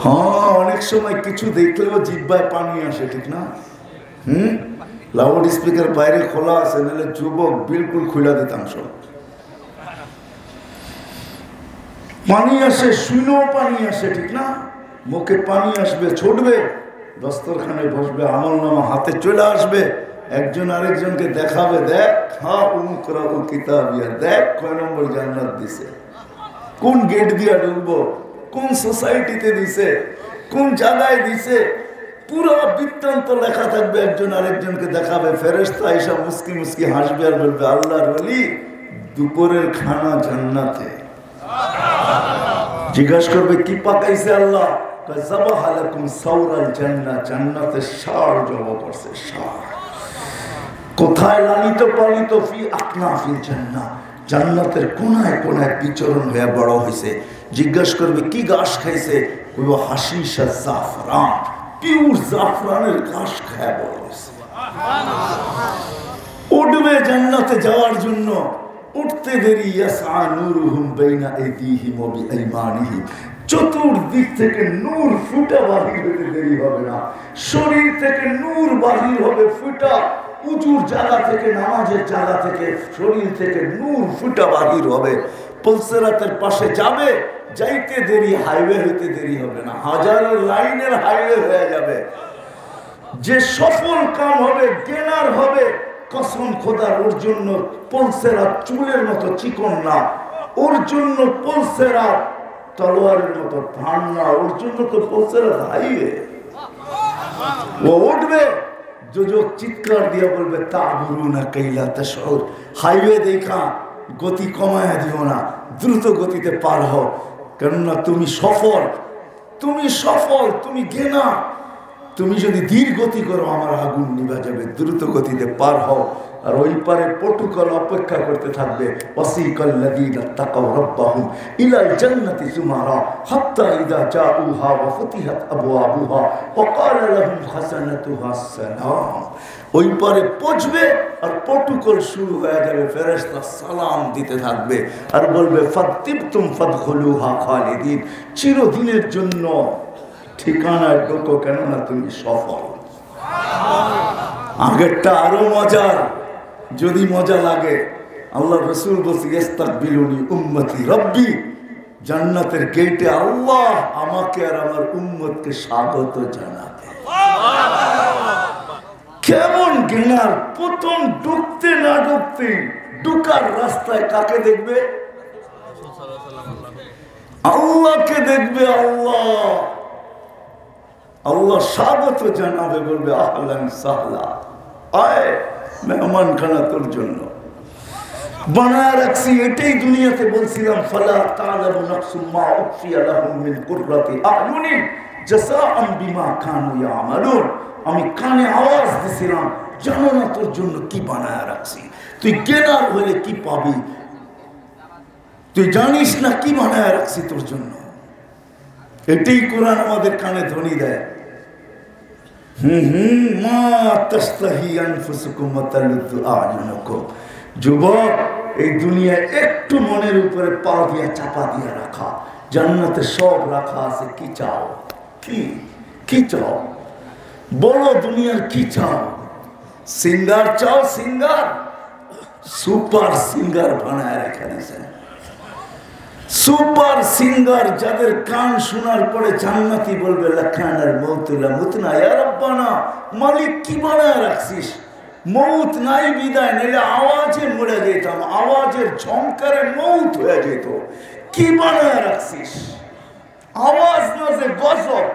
A: হ্যাঁ, অনেক সময় কিছু দেখলেও জিহ্বায় পানি আসে, ঠিক না? লাউড স্পিকার বাইরে খোলা আছে, নাহলে যুবক বিলকুল খুলে দিতাম সব। পানি আসে, শুনেও পানি আসে, ঠিক না? মুখে পানি আসবে, ছুটবে, দস্তরখানে বসবে, আমলনামা হাতে চলে আসবে, একজন আরেকজনকে দেখাবে, দেখ হ্যাঁ উমুক রাহু কিতাবিয়া, দেখ কয় নম্বর জান্নাত দিছে, কোন গেট দিয়া ঢুকবো, কোন সোসাইটিতে দিছে, কোন জায়গায় দিছে, পুরো বৃত্তান্ত লেখা থাকবে, একজন আরেকজনকে দেখাবে। ফেরেশতা এসে মুস্কি মুস্কি হাসবে আর বলবে আল্লাহর ওলি দুপুরের খানা জান্নাতে। জিজ্ঞাসা করবে কি পাকাইছে আল্লাহ, যাবাহা লাকুম সাওরাল জান্নাহ, জান্নাতের ষাঁড় জবাই করছে, ষাঁড়। কোথায় লালিত পালিত, ফি আকনাফিল জান্নাহ, জান্নাতের কোনায় কোনায় বিচরণ হয়ে বড় হয়েছে। জিজ্ঞাসা করবে কি ঘাস খাইছে, কইব হাশিশ আর জাফরান, পিওর জাফরানের ঘাস খায় বড় হয়েছে। উঠবে জান্নাতে যাওয়ার জন্য, উঠতে দেরি, ইয়াসআ নূরুহুম বাইনা আইদিহিম ওয়া বিআইমানিহিম, চতুর্দিক থেকে নূর ফুটা বাহির হতে দেরি হবে না, শরীর থেকে নূর বাহির হবে ফুটা, উজুর জায়গা থেকে, নামাজের জায়গা থেকে, শরীর থেকে নূর ফুটা বাহির হবে। পুলসিরাতের পাশে যাবে, যাইতে দেরি, হাইওয়ে হইতে দেরি হবে না, হাজারো লাইনের হাইওয়ে হয়ে যাবে। যে সফল কাম হবে, গেনার হবে, কসম খোদার, ওর জন্য পুলসিরাত চুলের মতো চিকন না, ওর জন্য পুলসিরাত তলোয়ারের মতো ধান না, ওর জন্য তো পুলসিরাত হাইওয়ে। ও উঠবে, যোজক চিৎকার দিয়ে বলবে তা'বুরুনা কাইলা তাশউর, হাইওয়ে দেখা গতি কমায়া দিও না, দ্রুত গতিতে পার হও, কেননা তুমি সফল, তুমি সফল, তুমি গেনা। তুমি যদি ধীর গতি করো আমার আগুন নিভা যাবে, দ্রুত গতিতে পার হও। আর ওই পারে পটুকল অপেক্ষা করতে থাকবে, ওয়াসিকাল লাযীনা তাকাউ রাব্বাহুম ইলাল জান্নাতি যুমারা হাত্তা ইযা জাউহা ওয়া ফুতিহাত আবওয়াবুহা ওয়া ক্বালা লাহুম খাযানাতুহা আসসালাম। ওই পারে পৌঁছবে আর পটুকল শুরু হয়ে যাবে, ফেরেশতা সালাম দিতে থাকবে আর বলবে ফাতিবতুম ফাদখুলুহা খালিদিন, চিরদিনের জন্য ঠিকানায় ঢোকো, কেননা তুমি সফল। আগেরটা আরো মজার, যদি মজা লাগে, আল্লাহ রসুল বলছে ইস্তাকবিলুনি উম্মতি রব্বি, জান্নাতের গেটে আল্লাহ আমাকে আর আমার উম্মতকে স্বাগত জানাবে। কেমন গেনার, প্রথম ঢুকতে না ঢুকতে ঢুকার রাস্তায় কাকে দেখবে? আল্লাহকে দেখবে। আল্লাহ আল্লাহ স্বাগত জানাবে, বলবে আহলান সাহলা, আয় মেহমান খানা তোর জন্য বানায় রাখছি। এটাই দুনিয়াতে বলছিলাম, ফালা তা'লামু নাফসুম মা উখফিয়া লাহুম মিন কুররাতি আ'য়ুনিন জাযাআন বিমা কানু ইয়া'মালুন। আমি কানে আওয়াজ দিছিলাম, জানো না তোর জন্য কি বানায় রাখছি, তুই গেনার হলে কি পাবি, তুই জানিস না কি বানায় রাখছি তোর জন্য। এটাই কোরআন আমাদের কানে ধ্বনি দেয়। মা তাস্তাহি আনফুসুকুম ওয়া তালুযু আ'য়ুনুকুম। যুবক, এই দুনিয়ায় একটু মনের উপরে পা দিয়া চাপা দিয়া রাখা, জান্নাতে সব রাখা আছে। কি চাও? কি চাও বলো? দুনিয়ার কি চাও? সিঙ্গার চাও? সিঙ্গার, সুপার সিঙ্গার বানায় রেখে দিয়েছেন। সুপার সিঙ্গার, যাদের কান শোনার পরে জান্নাতি বলবে লাখানার মৌতুলা মুতনা, ইয়া রাব্বানা, মালিক কি বানায় রাখছিস? মৌত নাই বিদায়, নাইলে আওয়াজে মরে যেতাম, আওয়াজের ঝংকারে মৌত হয়ে যেত। কি বানায় রাখছিস? আওয়াজ না যে গজব,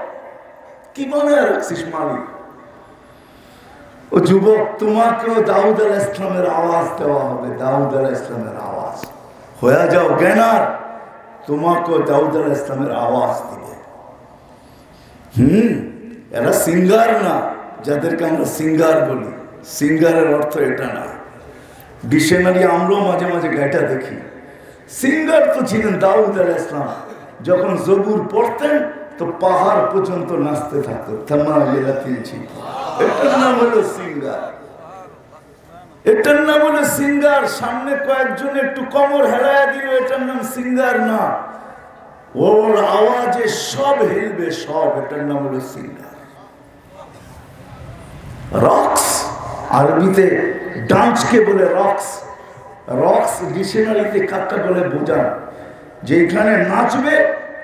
A: কি বানায় রাখছিস মালিক? ও যুবক, তোমাকেও দাউদ আলাইহিস সালামের আওয়াজ দেওয়া হবে, দাউদ আলাইহিস সালামের আওয়াজ হয়ে যাও জ্ঞানার, তোমাকেও দাউদ আলাইহিস সালামের আওয়াজ দিবে। এরা সিঙ্গার না, যাদেরকে আমরা সিঙ্গার বলি, সিঙ্গারের অর্থ এটা না। ডিকশনারি আমরাও মাঝে মাঝে গাইটা দেখি, সিঙ্গার তো ছিলেন দাউদ আলাইহিস সালাম, যখন জবুর পড়তেন তো পাহাড় পর্যন্ত নাচতে থাকতো। এটার নাম হলো সিঙ্গার, এটার নাম হলো সিঙ্গার। সামনে কয়েকজন একটু কমর হেলায়া দিল, এটার নাম সিঙ্গার না। ওর আওয়াজে সব হিলবে, সব, এটার নাম হলো সিঙ্গার। রক্স, আরবিতে ডান্সকে বলে রক্স। রক্স ডিকশনারিতে কাকে বলে বোঝান? যেখানে নাচবে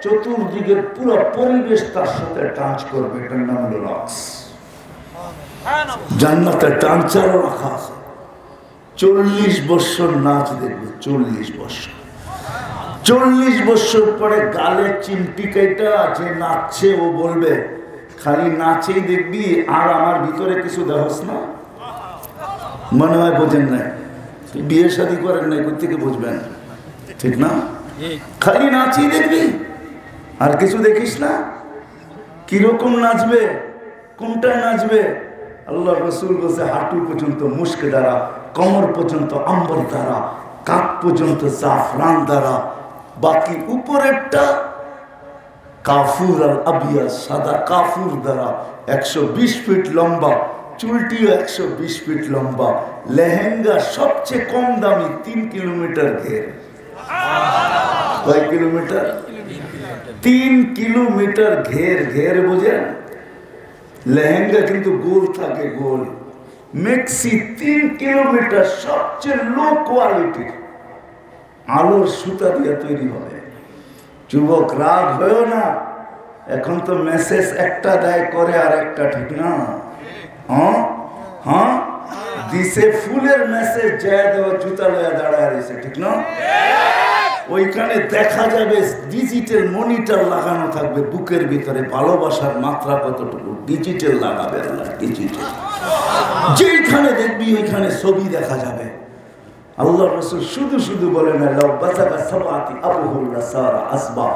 A: চতুর্দিকে পুরো পরিবেশ তার সাথে ডান্স করবে, এটার নাম হলো রক্স। জান্নাতে ডান্সারও রাখা আছে, 40 বছর নাচ দেখবে, 40 বছর। 40 বছর পরে গালে চিমটি কেটে যে নাচছে ও বলবে খালি নাচেই দেখবি আর আমার ভিতরে কিছু দেখস না। মনে হয় বোঝেন নাই, বিয়ে শাদী করেন নাই, কোথেকে বুঝবেন? ঠিক না? খালি নাচেই দেখবি আর কিছু দেখিস না। কিরকম নাচবে, কোনটা নাচবে? আল্লাহ রসুল বলছে হাঁটু পর্যন্ত মুস্ক দ্বারা, কমর পর্যন্ত আম্বর দ্বারা, কাক পর্যন্ত জাফরান দ্বারা, বাকি উপরেরটা কাফুর আল আবিয়া, সাদা কাফুর দ্বারা। 120 ফিট লম্বা, চুলটিও 120 ফিট লম্বা। লেহেঙ্গা সবচেয়ে কম দামি, 3 কিলোমিটার ঘের। কয় কিলোমিটার? 3 কিলোমিটার ঘের। ঘের বোঝেন? লেহেঙ্গা কিন্তু গোল থাকে, গোল। মেক্সি 3 কিলোমিটার, সবচেয়ে লো কোয়ালিটির আলোর সুতা দিয়ে তৈরি হবে। যুবক রাগ হয়েও না, এখন তো মেসেজ একটা দেয় করে আর একটা, ঠিক না? হ্যাঁ, দিছে ফুলের মেসেজ, যায় দেওয়া জুতা লয়া দাঁড়ায় রয়েছে, ঠিক না? ওইখানে দেখা যাবে ডিজিটাল মনিটর লাগানো থাকবে বুকের ভিতরে, ভালোবাসার মাত্রা কতটুকু। ডিজিটাল লাগাবে আল্লাহ, ডিজিটাল। যেখানে দেখবি ওইখানে ছবি দেখা যাবে। আল্লাহ রাসূল শুধু শুধু বলে না, লাউ বাসাকা সাবাতি আবহুর রাসারা আসবা,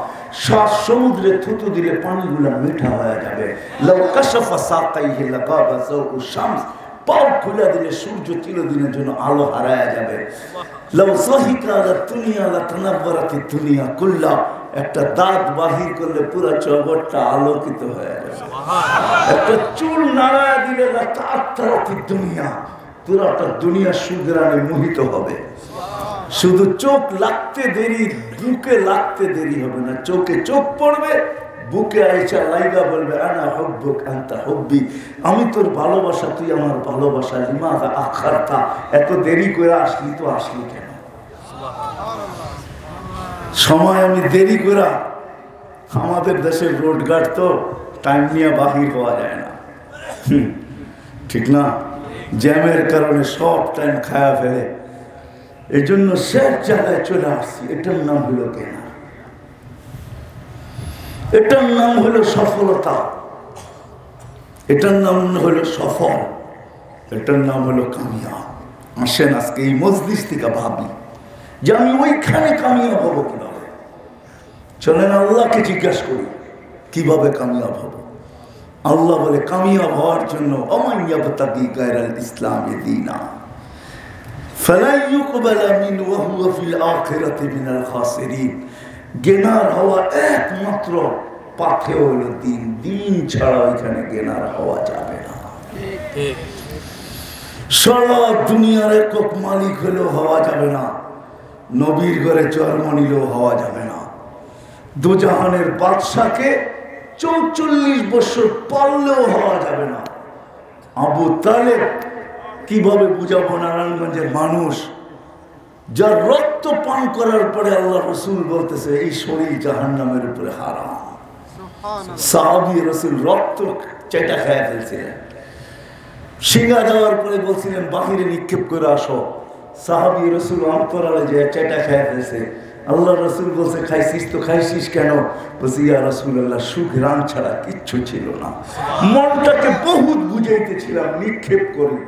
A: 7 সমুদ্রে থুতু দিলে পানিগুলো মিঠা হয়ে যাবে। লাউ কাশাফা সাকাইহি লাকাবা সাউ শামস, পাও খুলে দিলে সূর্য চিরদিনের জন্য আলো হারায়া যাবে। লাউ সাহিকা আলা দুনিয়া লাতানাওয়ারাতি দুনিয়া কুল্লা, একটা দাঁত বাহির করলে পুরো জগৎটা আলোকিত হয়ে যাবে। একটা চুল নাড়ায়া দিলে লাতাআতারাতি দুনিয়া, পুরাটা দুনিয়া সুগ্রানে মোহিত হবে। শুধু চোখ লাগতে দেরি, বুকে লাগতে দেরি হবে না। চোখে চোখ পড়বে, বুকে আইসা লাইগা বলবে আনা হুব্বুক আনতা হুব্বি, আমি তোর ভালোবাসা, তুই আমার ভালোবাসা। লিমাযা আখারতা, এত দেরি করে আসলি তো আসলি কেন? সময় আমি দেরি করে, আমাদের দেশের রোডঘাট তো টাইম নিয়ে বাহির হওয়া যায় না, ঠিক না? জ্যামের কারণে সব টাইম খায়া ফেলে। এই জন্য শেষ জায়গায় চলে আসছি। এটার নাম হলো কেনা, এটার নাম হলো সফলতা, এটার নাম হলো সফল, এটার নাম হলো কামিয়াব। আসেন আজকে এই মজলিস থেকে ভাবি যে আমি ওইখানে কামিয়াব হবো কিভাবে। চলেন আল্লাহকে জিজ্ঞাসা করি কিভাবে কামিয়াব হবো। আল্লাহ বলে কামিয়াব হওয়ার জন্য ওমান ইয়াবতাগি গায়রাল ইসলামি দীনা ফালা ইউকবালা মিনহু ওয়া হুয়া ফিল আখিরাতি মিনাল খাসিরিন। জ্ঞানার হওয়া একমাত্র পাথেয় হলো দিন। দিন ছাড়া ওইখানে জ্ঞানার হওয়া যাবে না। সারা দুনিয়ার একক মালিক হলেও হওয়া যাবে না। নবীর ঘরে জন্ম নিলেও হওয়া যাবে না। দুজাহানের বাদশাকে 44 বছর পাললেও হওয়া যাবে না। আবু তালেব কিভাবে বুঝাবো? নারায়ণগঞ্জের মানুষ, যার রক্ত পান করার পরে আল্লাহ রসুল বলতেছে এই শরীর জাহান্নামের উপরে হারাম। সাহাবী রসুল রক্ত চেটা খেয়ে ফেলছিলেন। সিঙ্গা যাওয়ার পরে বলছিলেন বাহিরে নিক্ষেপ করে আসো। সাহাবী রসুল অন্তরালে যে চেটা খেয়ে ফেলছে। আল্লাহ রসুল বলছে খাইছিস তো? খাইছিস কেন? বলছি ইয়া রাসূলুল্লাহ, সুখ রান ছাড়া কিচ্ছু ছিল না। মনটাকে বহুত বুঝাইতেছিলাম নিক্ষেপ করি,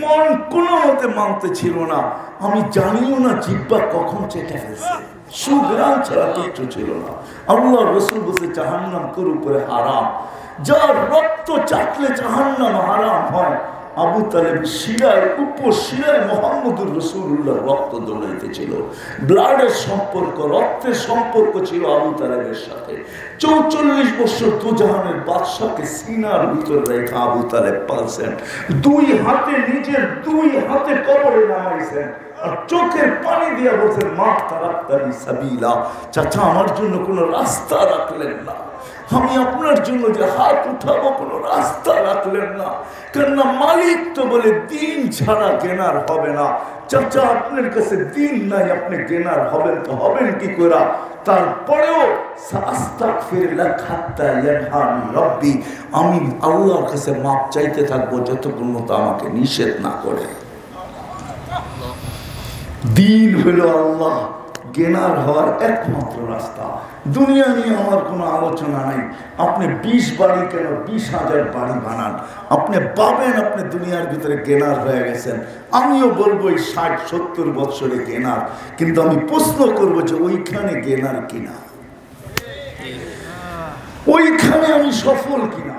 A: মন কোনো মতে মানতে ছিল না। আমি জানিও না জিহ্বা কখন চেটে ফেলছে। সুখ রান ছাড়া কিচ্ছু ছিল না। আল্লাহ রসুল বলছে জাহান্নাম তোর উপরে হারাম। যার রক্ত চাটলে জাহান্নাম হারাম হয়, আবু তালেব শিরায় উপশিরায় মুহাম্মদুর রাসূলুল্লাহ রক্ত দৌড়াইতেছিল। ব্লাডের সম্পর্ক, রক্তের সম্পর্ক ছিল আবু তালেবের সাথে। 44 বছর দুজাহানের বাদশাকে সিনার ভিতরে রেখে আবু তালেব পালছেন। দুই হাতে, নিজের দুই হাতে কবরে নামাইছেন আর চোখের পানি দিয়ে বলছেন, মা তারাক্তানি সাবিলা, চাচা আমার জন্য কোনো রাস্তা রাখলেন না, আমি আপনার জন্য যে হাত উঠাবো কোনো রাস্তা রাখলেন না। কেননা মালিক তো বলে দিন ছাড়া কেনার হবে না। চাচা আপনার কাছে দিন নাই, আপনি কেনার হবেন তো হবেন কি করে? তারপরেও আমি আল্লাহর কাছে মাপ চাইতে থাকবো যতক্ষণ মতো আমাকে নিষেধ না করে। দিন হলো আল্লাহ জ্ঞানার হওয়ার একমাত্র রাস্তা। দুনিয়া নিয়ে আমার কোনো আলোচনা নাই। আপনি 20 বাড়ি কেন 20,000 বাড়ি বানান, আপনি পাবেন আপনি দুনিয়ার ভিতরে জ্ঞানার হয়ে গেছেন। আমিও বলবো এই 60-70 বছরে জ্ঞানার, কিন্তু আমি প্রশ্ন করবো যে ওইখানে জ্ঞানার কিনা, ওইখানে আমি সফল কিনা।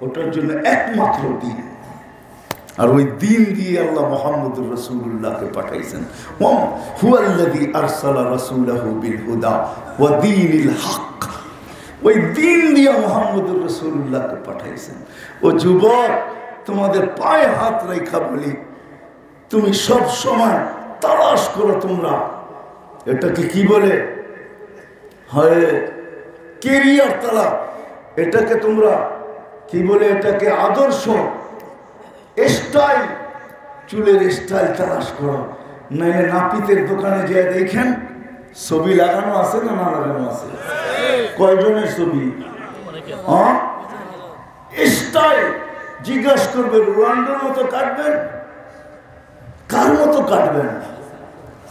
A: ওটার জন্য একমাত্র দিন, আর ওই দিন দিয়ে আল্লাহ মুহাম্মদুর রাসূলুল্লাহকে পাঠাইছেন। হুয়াল্লাযী আরসালা রাসূলাহু বিল হুদা ওয়া দীনিল হক। ওই দিন দিয়ে মুহাম্মদুর রাসূলুল্লাহকে পাঠাইছেন। ও যুবক, তোমাদের পায়ে হাত রেখা বলি, তুমি সব সময় তালাশ করো তোমরা এটাকে কি বলে, হয় কেরিয়ার তালাশ, এটাকে তোমরা কি বলে, এটাকে আদর্শ স্টাইল, চুলের স্টাইল তালাশ করো। নাইলে নাপিতের দোকানে যে দেখেন ছবি লাগানো আছে না, না লাগানো আছে? কয়জনের ছবি? স্টাইল জিজ্ঞাসা করবে, রোনাল্ডোর মতো কাটবেন, কার মতো কাটবেন?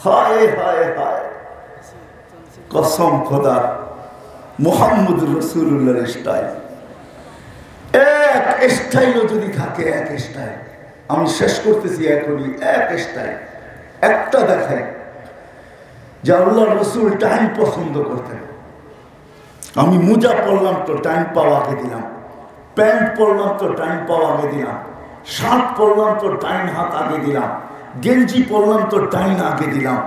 A: হায় হায় হায়, কসম খোদা, মুহাম্মদুর রাসূলুল্লাহর স্টাইল এক স্টাইলও যদি থাকে, এক স্টাইল, আমি শেষ করতেছি এখনই, এক স্টাইল একটা দেখাই যে আল্লাহর রাসূল টাইম পছন্দ করতেন। আমি মোজা পরলাম তো টাইম পাওয়া আগে দিলাম, প্যান্ট পরলাম তো টাইম পাওয়া আগে দিলাম, শার্ট পরলাম তো টাইম হাত আগে দিলাম, গেঞ্জি পরলাম তো টাইম আগে দিলাম,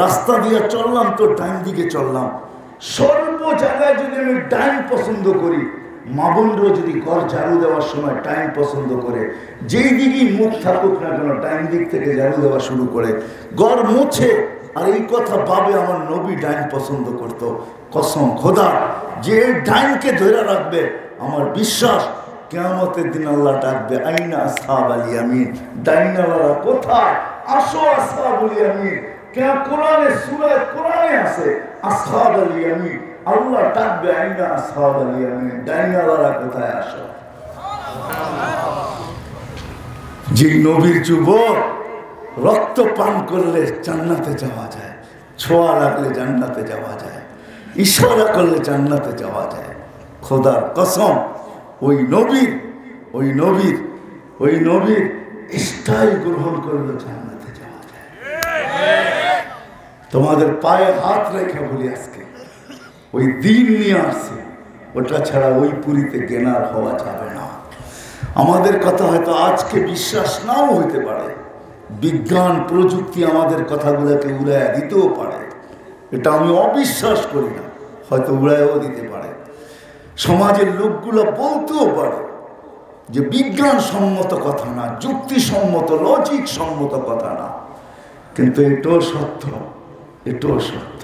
A: রাস্তা দিয়ে চললাম তো টাইম দিকে চললাম। সর্ব জায়গায় যদি আমি টাইম পছন্দ করি, মা বোনরাও যদি ঘর ঝাড়ু দেওয়ার সময় টাইম পছন্দ করে, যেই দিকেই মুখ থাকুক না কেন টাইম দিক থেকে ঝাড়ু দেওয়া শুরু করে, ঘর মুছে, আর এই কথা ভাবে আমার নবী ডাইন পছন্দ করত। কসম খোদা, যে ডাইনকে ধরে রাখবে, আমার বিশ্বাস কিয়ামতের দিন আল্লাহ ডাকবে, আইনা আসহাবুল ইয়ামিন, ডাইনওয়ালারা কোথায়, আসো আসহাবুল ইয়ামিন। কেন কোরআনে, সূরা কোরআনে আছে আসহাবুল ইয়ামিন, আল্লাহ ডাকবে আইনা আসহাবুল ইয়ামিন, ডাইনওয়ালারা কোথায়, আসো। যে নবীর যুবক রক্ত পান করলে জান্নাতে যাওয়া যায়, ছোঁয়া লাগলে জান্নাতে যাওয়া যায়, ইশারা করলে জান্নাতে যাওয়া যায়। খোদার কসম, ওই নবীর স্টাইল গ্রহণ করলে জান্নাতে যাওয়া যায়। তোমাদের পায়ে হাত রেখে বলি আজকে, ওই দিন নিয়ে আসছে, ওটা ছাড়া ওই পুরীতে জ্ঞানার হওয়া যাবে না। আমাদের কথা হয়তো আজকে বিশ্বাস নাও হইতে পারে, বিজ্ঞান প্রযুক্তি আমাদের কথাগুলোকে উড়াইয়া দিতেও পারে, এটা আমি অবিশ্বাস করি না, হয়তো উড়াইও দিতে পারে। সমাজের লোকগুলো বলতেও পারে যে বিজ্ঞান সম্মত কথা না, যুক্তিসম্মত লজিক সম্মত কথা না, কিন্তু এটাও সত্য, এটাও সত্য,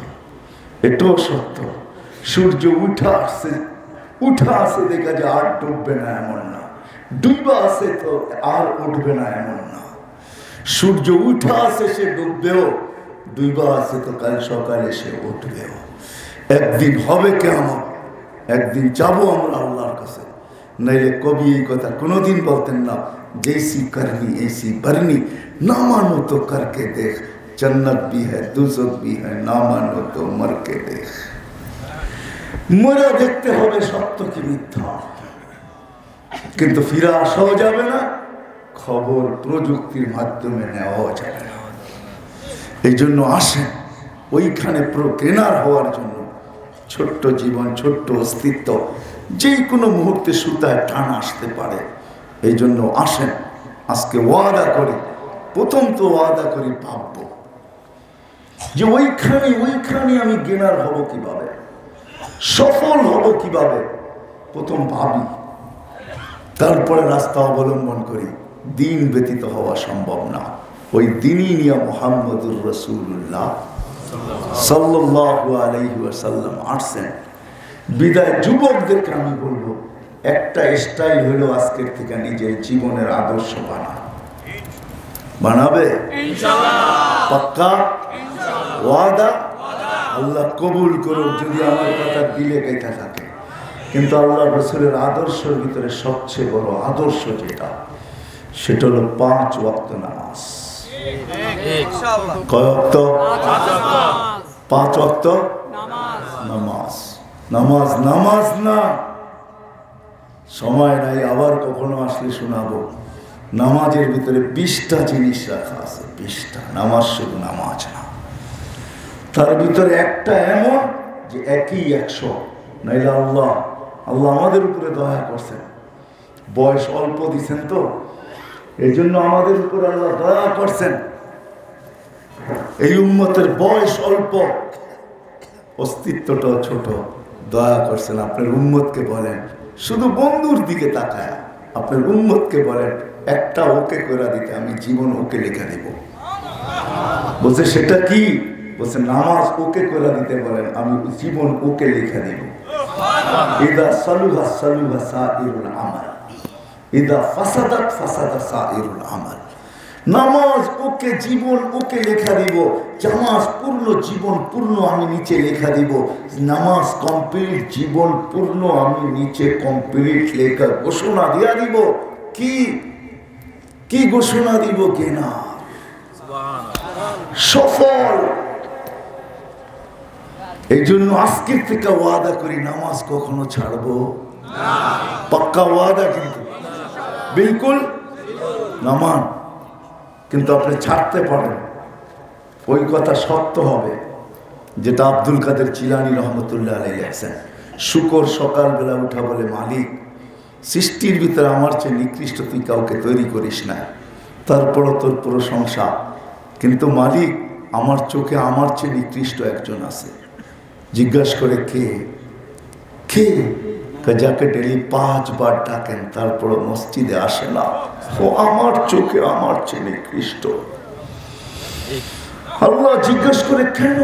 A: এটাও সত্য। সূর্য উঠা আসে দেখা যায় আর ডুববে না এমন না, ডুবা আছে তো আর উঠবে না এমন না। সূর্য উঠা আছে, সে ডুববেও, ডুবা আছে তো কাল সকালে সে উঠবেও। একদিন হবে কিয়ামত, একদিন যাবো আমরা আল্লাহর কাছে। নাইলে কবি এই কথা কোনোদিন বলতেন না, জैसी करनी ऐसी भरनी, ना मानो तो करके देख, जन्नत भी है दोज़ख भी है, ना मानो तो मर के देख। মরে দেখতে হবে সত্য কি মিথ্যা, কিন্তু ফিরে আসাও যাবে না, খবর প্রযুক্তির মাধ্যমে নেওয়াও যাবে না। এই জন্য আসেন ওইখানে প্রজ্ঞার হওয়ার জন্য। ছোট্ট জীবন, ছোট্ট অস্তিত্ব, যে কোনো মুহূর্তে সুতায় টান আসতে পারে। এই জন্য আসেন আজকে ওয়াদা করি, প্রথম তো ওয়াদা করি ভাববো যে ওইখানে আমি গেনার হব কিভাবে, সফল হব কিভাবে, প্রথম ভাবি, তারপরে রাস্তা অবলম্বন করি। দিন ব্যতীত হওয়া সম্ভব না, ওই দিনই নিয়ে মুহাম্মদুর রাসূলুল্লাহ সাল্লাল্লাহু আলাইহি ওয়াসাল্লাম আসছেন। বিদায় যুবকদেরকে আমি বলবো, একটা স্টাইল হলো আজকের থেকে নিজের জীবনের আদর্শ বানাবে ইনশাআল্লাহ, পাক্কা ওয়াদা। আল্লাহ কবুল করুক যদি আমার কথা দিলে কেটে থাকে। কিন্তু আল্লাহ রাসূলের আদর্শের ভিতরে সবচেয়ে বড় আদর্শ যেটা, সেটা হলো 5 ওয়াক্ত নামাজ। কয় ওয়াক্ত? 5 ওয়াক্ত নামাজ। নামাজ নামাজ না, সময় নাই, আবার কখনো আসলে শোনাবো। নামাজের ভিতরে 20টা জিনিস রাখা আছে, 20টা। নামাজ শুধু নামাজ না, তার ভিতরে একটা এমন যে একই 100। নাইলে আল্লাহ আমাদের উপরে দয়া করছেন, বয়স অল্প দিচ্ছেন তো, এই জন্য আমাদের উপরে আল্লাহ দয়া করছেন। এই উম্মতের বয়স অল্প, অস্তিত্বটাও ছোট, দয়া করছেন। আপনার উম্মতকে বলেন, শুধু বন্ধুর দিকে তাকায় আপনার উম্মতকে বলেন একটা ওকে করে দিতে, আমি জীবন ওকে লিখে দিব। বলছে সেটা কি? বলছে নামাজ ওকে করে দিতে বলেন, আমি জীবন ওকে লিখে দিব। ইদা সালুহা সালুহা সাইরুল আমাল, ইদা ফাসাদাত ফাসাদা সাইরুল আমাল। নামাজ ওকে, জীবন ওকে লেখা দিব। নামাজ পূর্ণ, জীবন পূর্ণ, আমি নিচে লেখা দিব। নামাজ কমপ্লিট, জীবন পূর্ণ, আমি নিচে কমপ্লিট লেখা ঘোষণা দিয়া দিব। কি ঘোষণা দিব? কেনা সফল। এই জন্য আজকের থেকে ওয়াদা করি, নামাজ কখনো ছাড়বো না। পাক্কা ওয়াদা, কিন্তু বিলকুল নামান। কিন্তু আপনি ছাড়তে পারেন, ওই কথা সত্য হবে যেটা আব্দুল কাদের জিলানী রহমতুল্লাহ আলাইহি লেখছেন। শুকর সকালবেলা উঠা বলে, মালিক সৃষ্টির ভিতরে আমার চেয়ে নিকৃষ্ট তুই কাউকে তৈরি করিস না, তারপরও তোর প্রশংসা। কিন্তু মালিক আমার চোখে আমার চেয়ে নিকৃষ্ট একজন আছে। জিজ্ঞাসা করে কে? যাকে ডেলি 5 বার ডাকেন তারপরও মসজিদে আসে না, ও আমার চোখে আমার চেয়ে নিকৃষ্ট। আল্লাহ জিজ্ঞাসা করে কেন?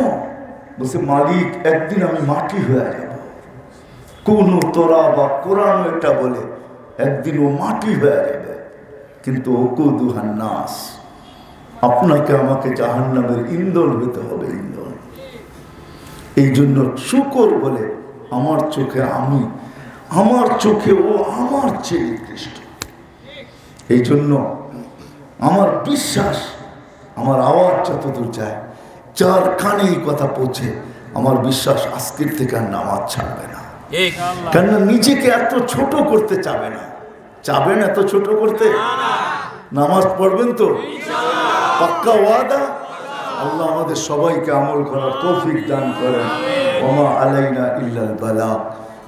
A: বলছে মালিক একদিন আমি মাটি হয়ে যাব। কোন তোরা বা কোরআন এটা বলে একদিন ও মাটি হয়ে যাবে। কিন্তু ওকুদুহান নাস, আপনাকে আমাকে জাহান্নামের ইন্ধন হতে হবে, ইন্ধন। এই জন্য শুকর বলে আমার চোখে আমার চোখে ও আমার চেয়ে নিকৃষ্ট। এই জন্য আমার বিশ্বাস, আমার আওয়াজ যতদূর যায়, যার কানে এই কথা পৌঁছে, আমার বিশ্বাস আজকের থেকে আর নামাজ ছাড়বে না। কেননা নিজেকে এত ছোট করতে চাবে না। চাবেন এত ছোট করতে? নামাজ পড়বেন তো? পাক্কা ওয়াদা। আল্লাহ আমাদের সবাইকে আমল করার তৌফিক দান করেন। ওমা আলাইনা ইল্লাল বালাগ।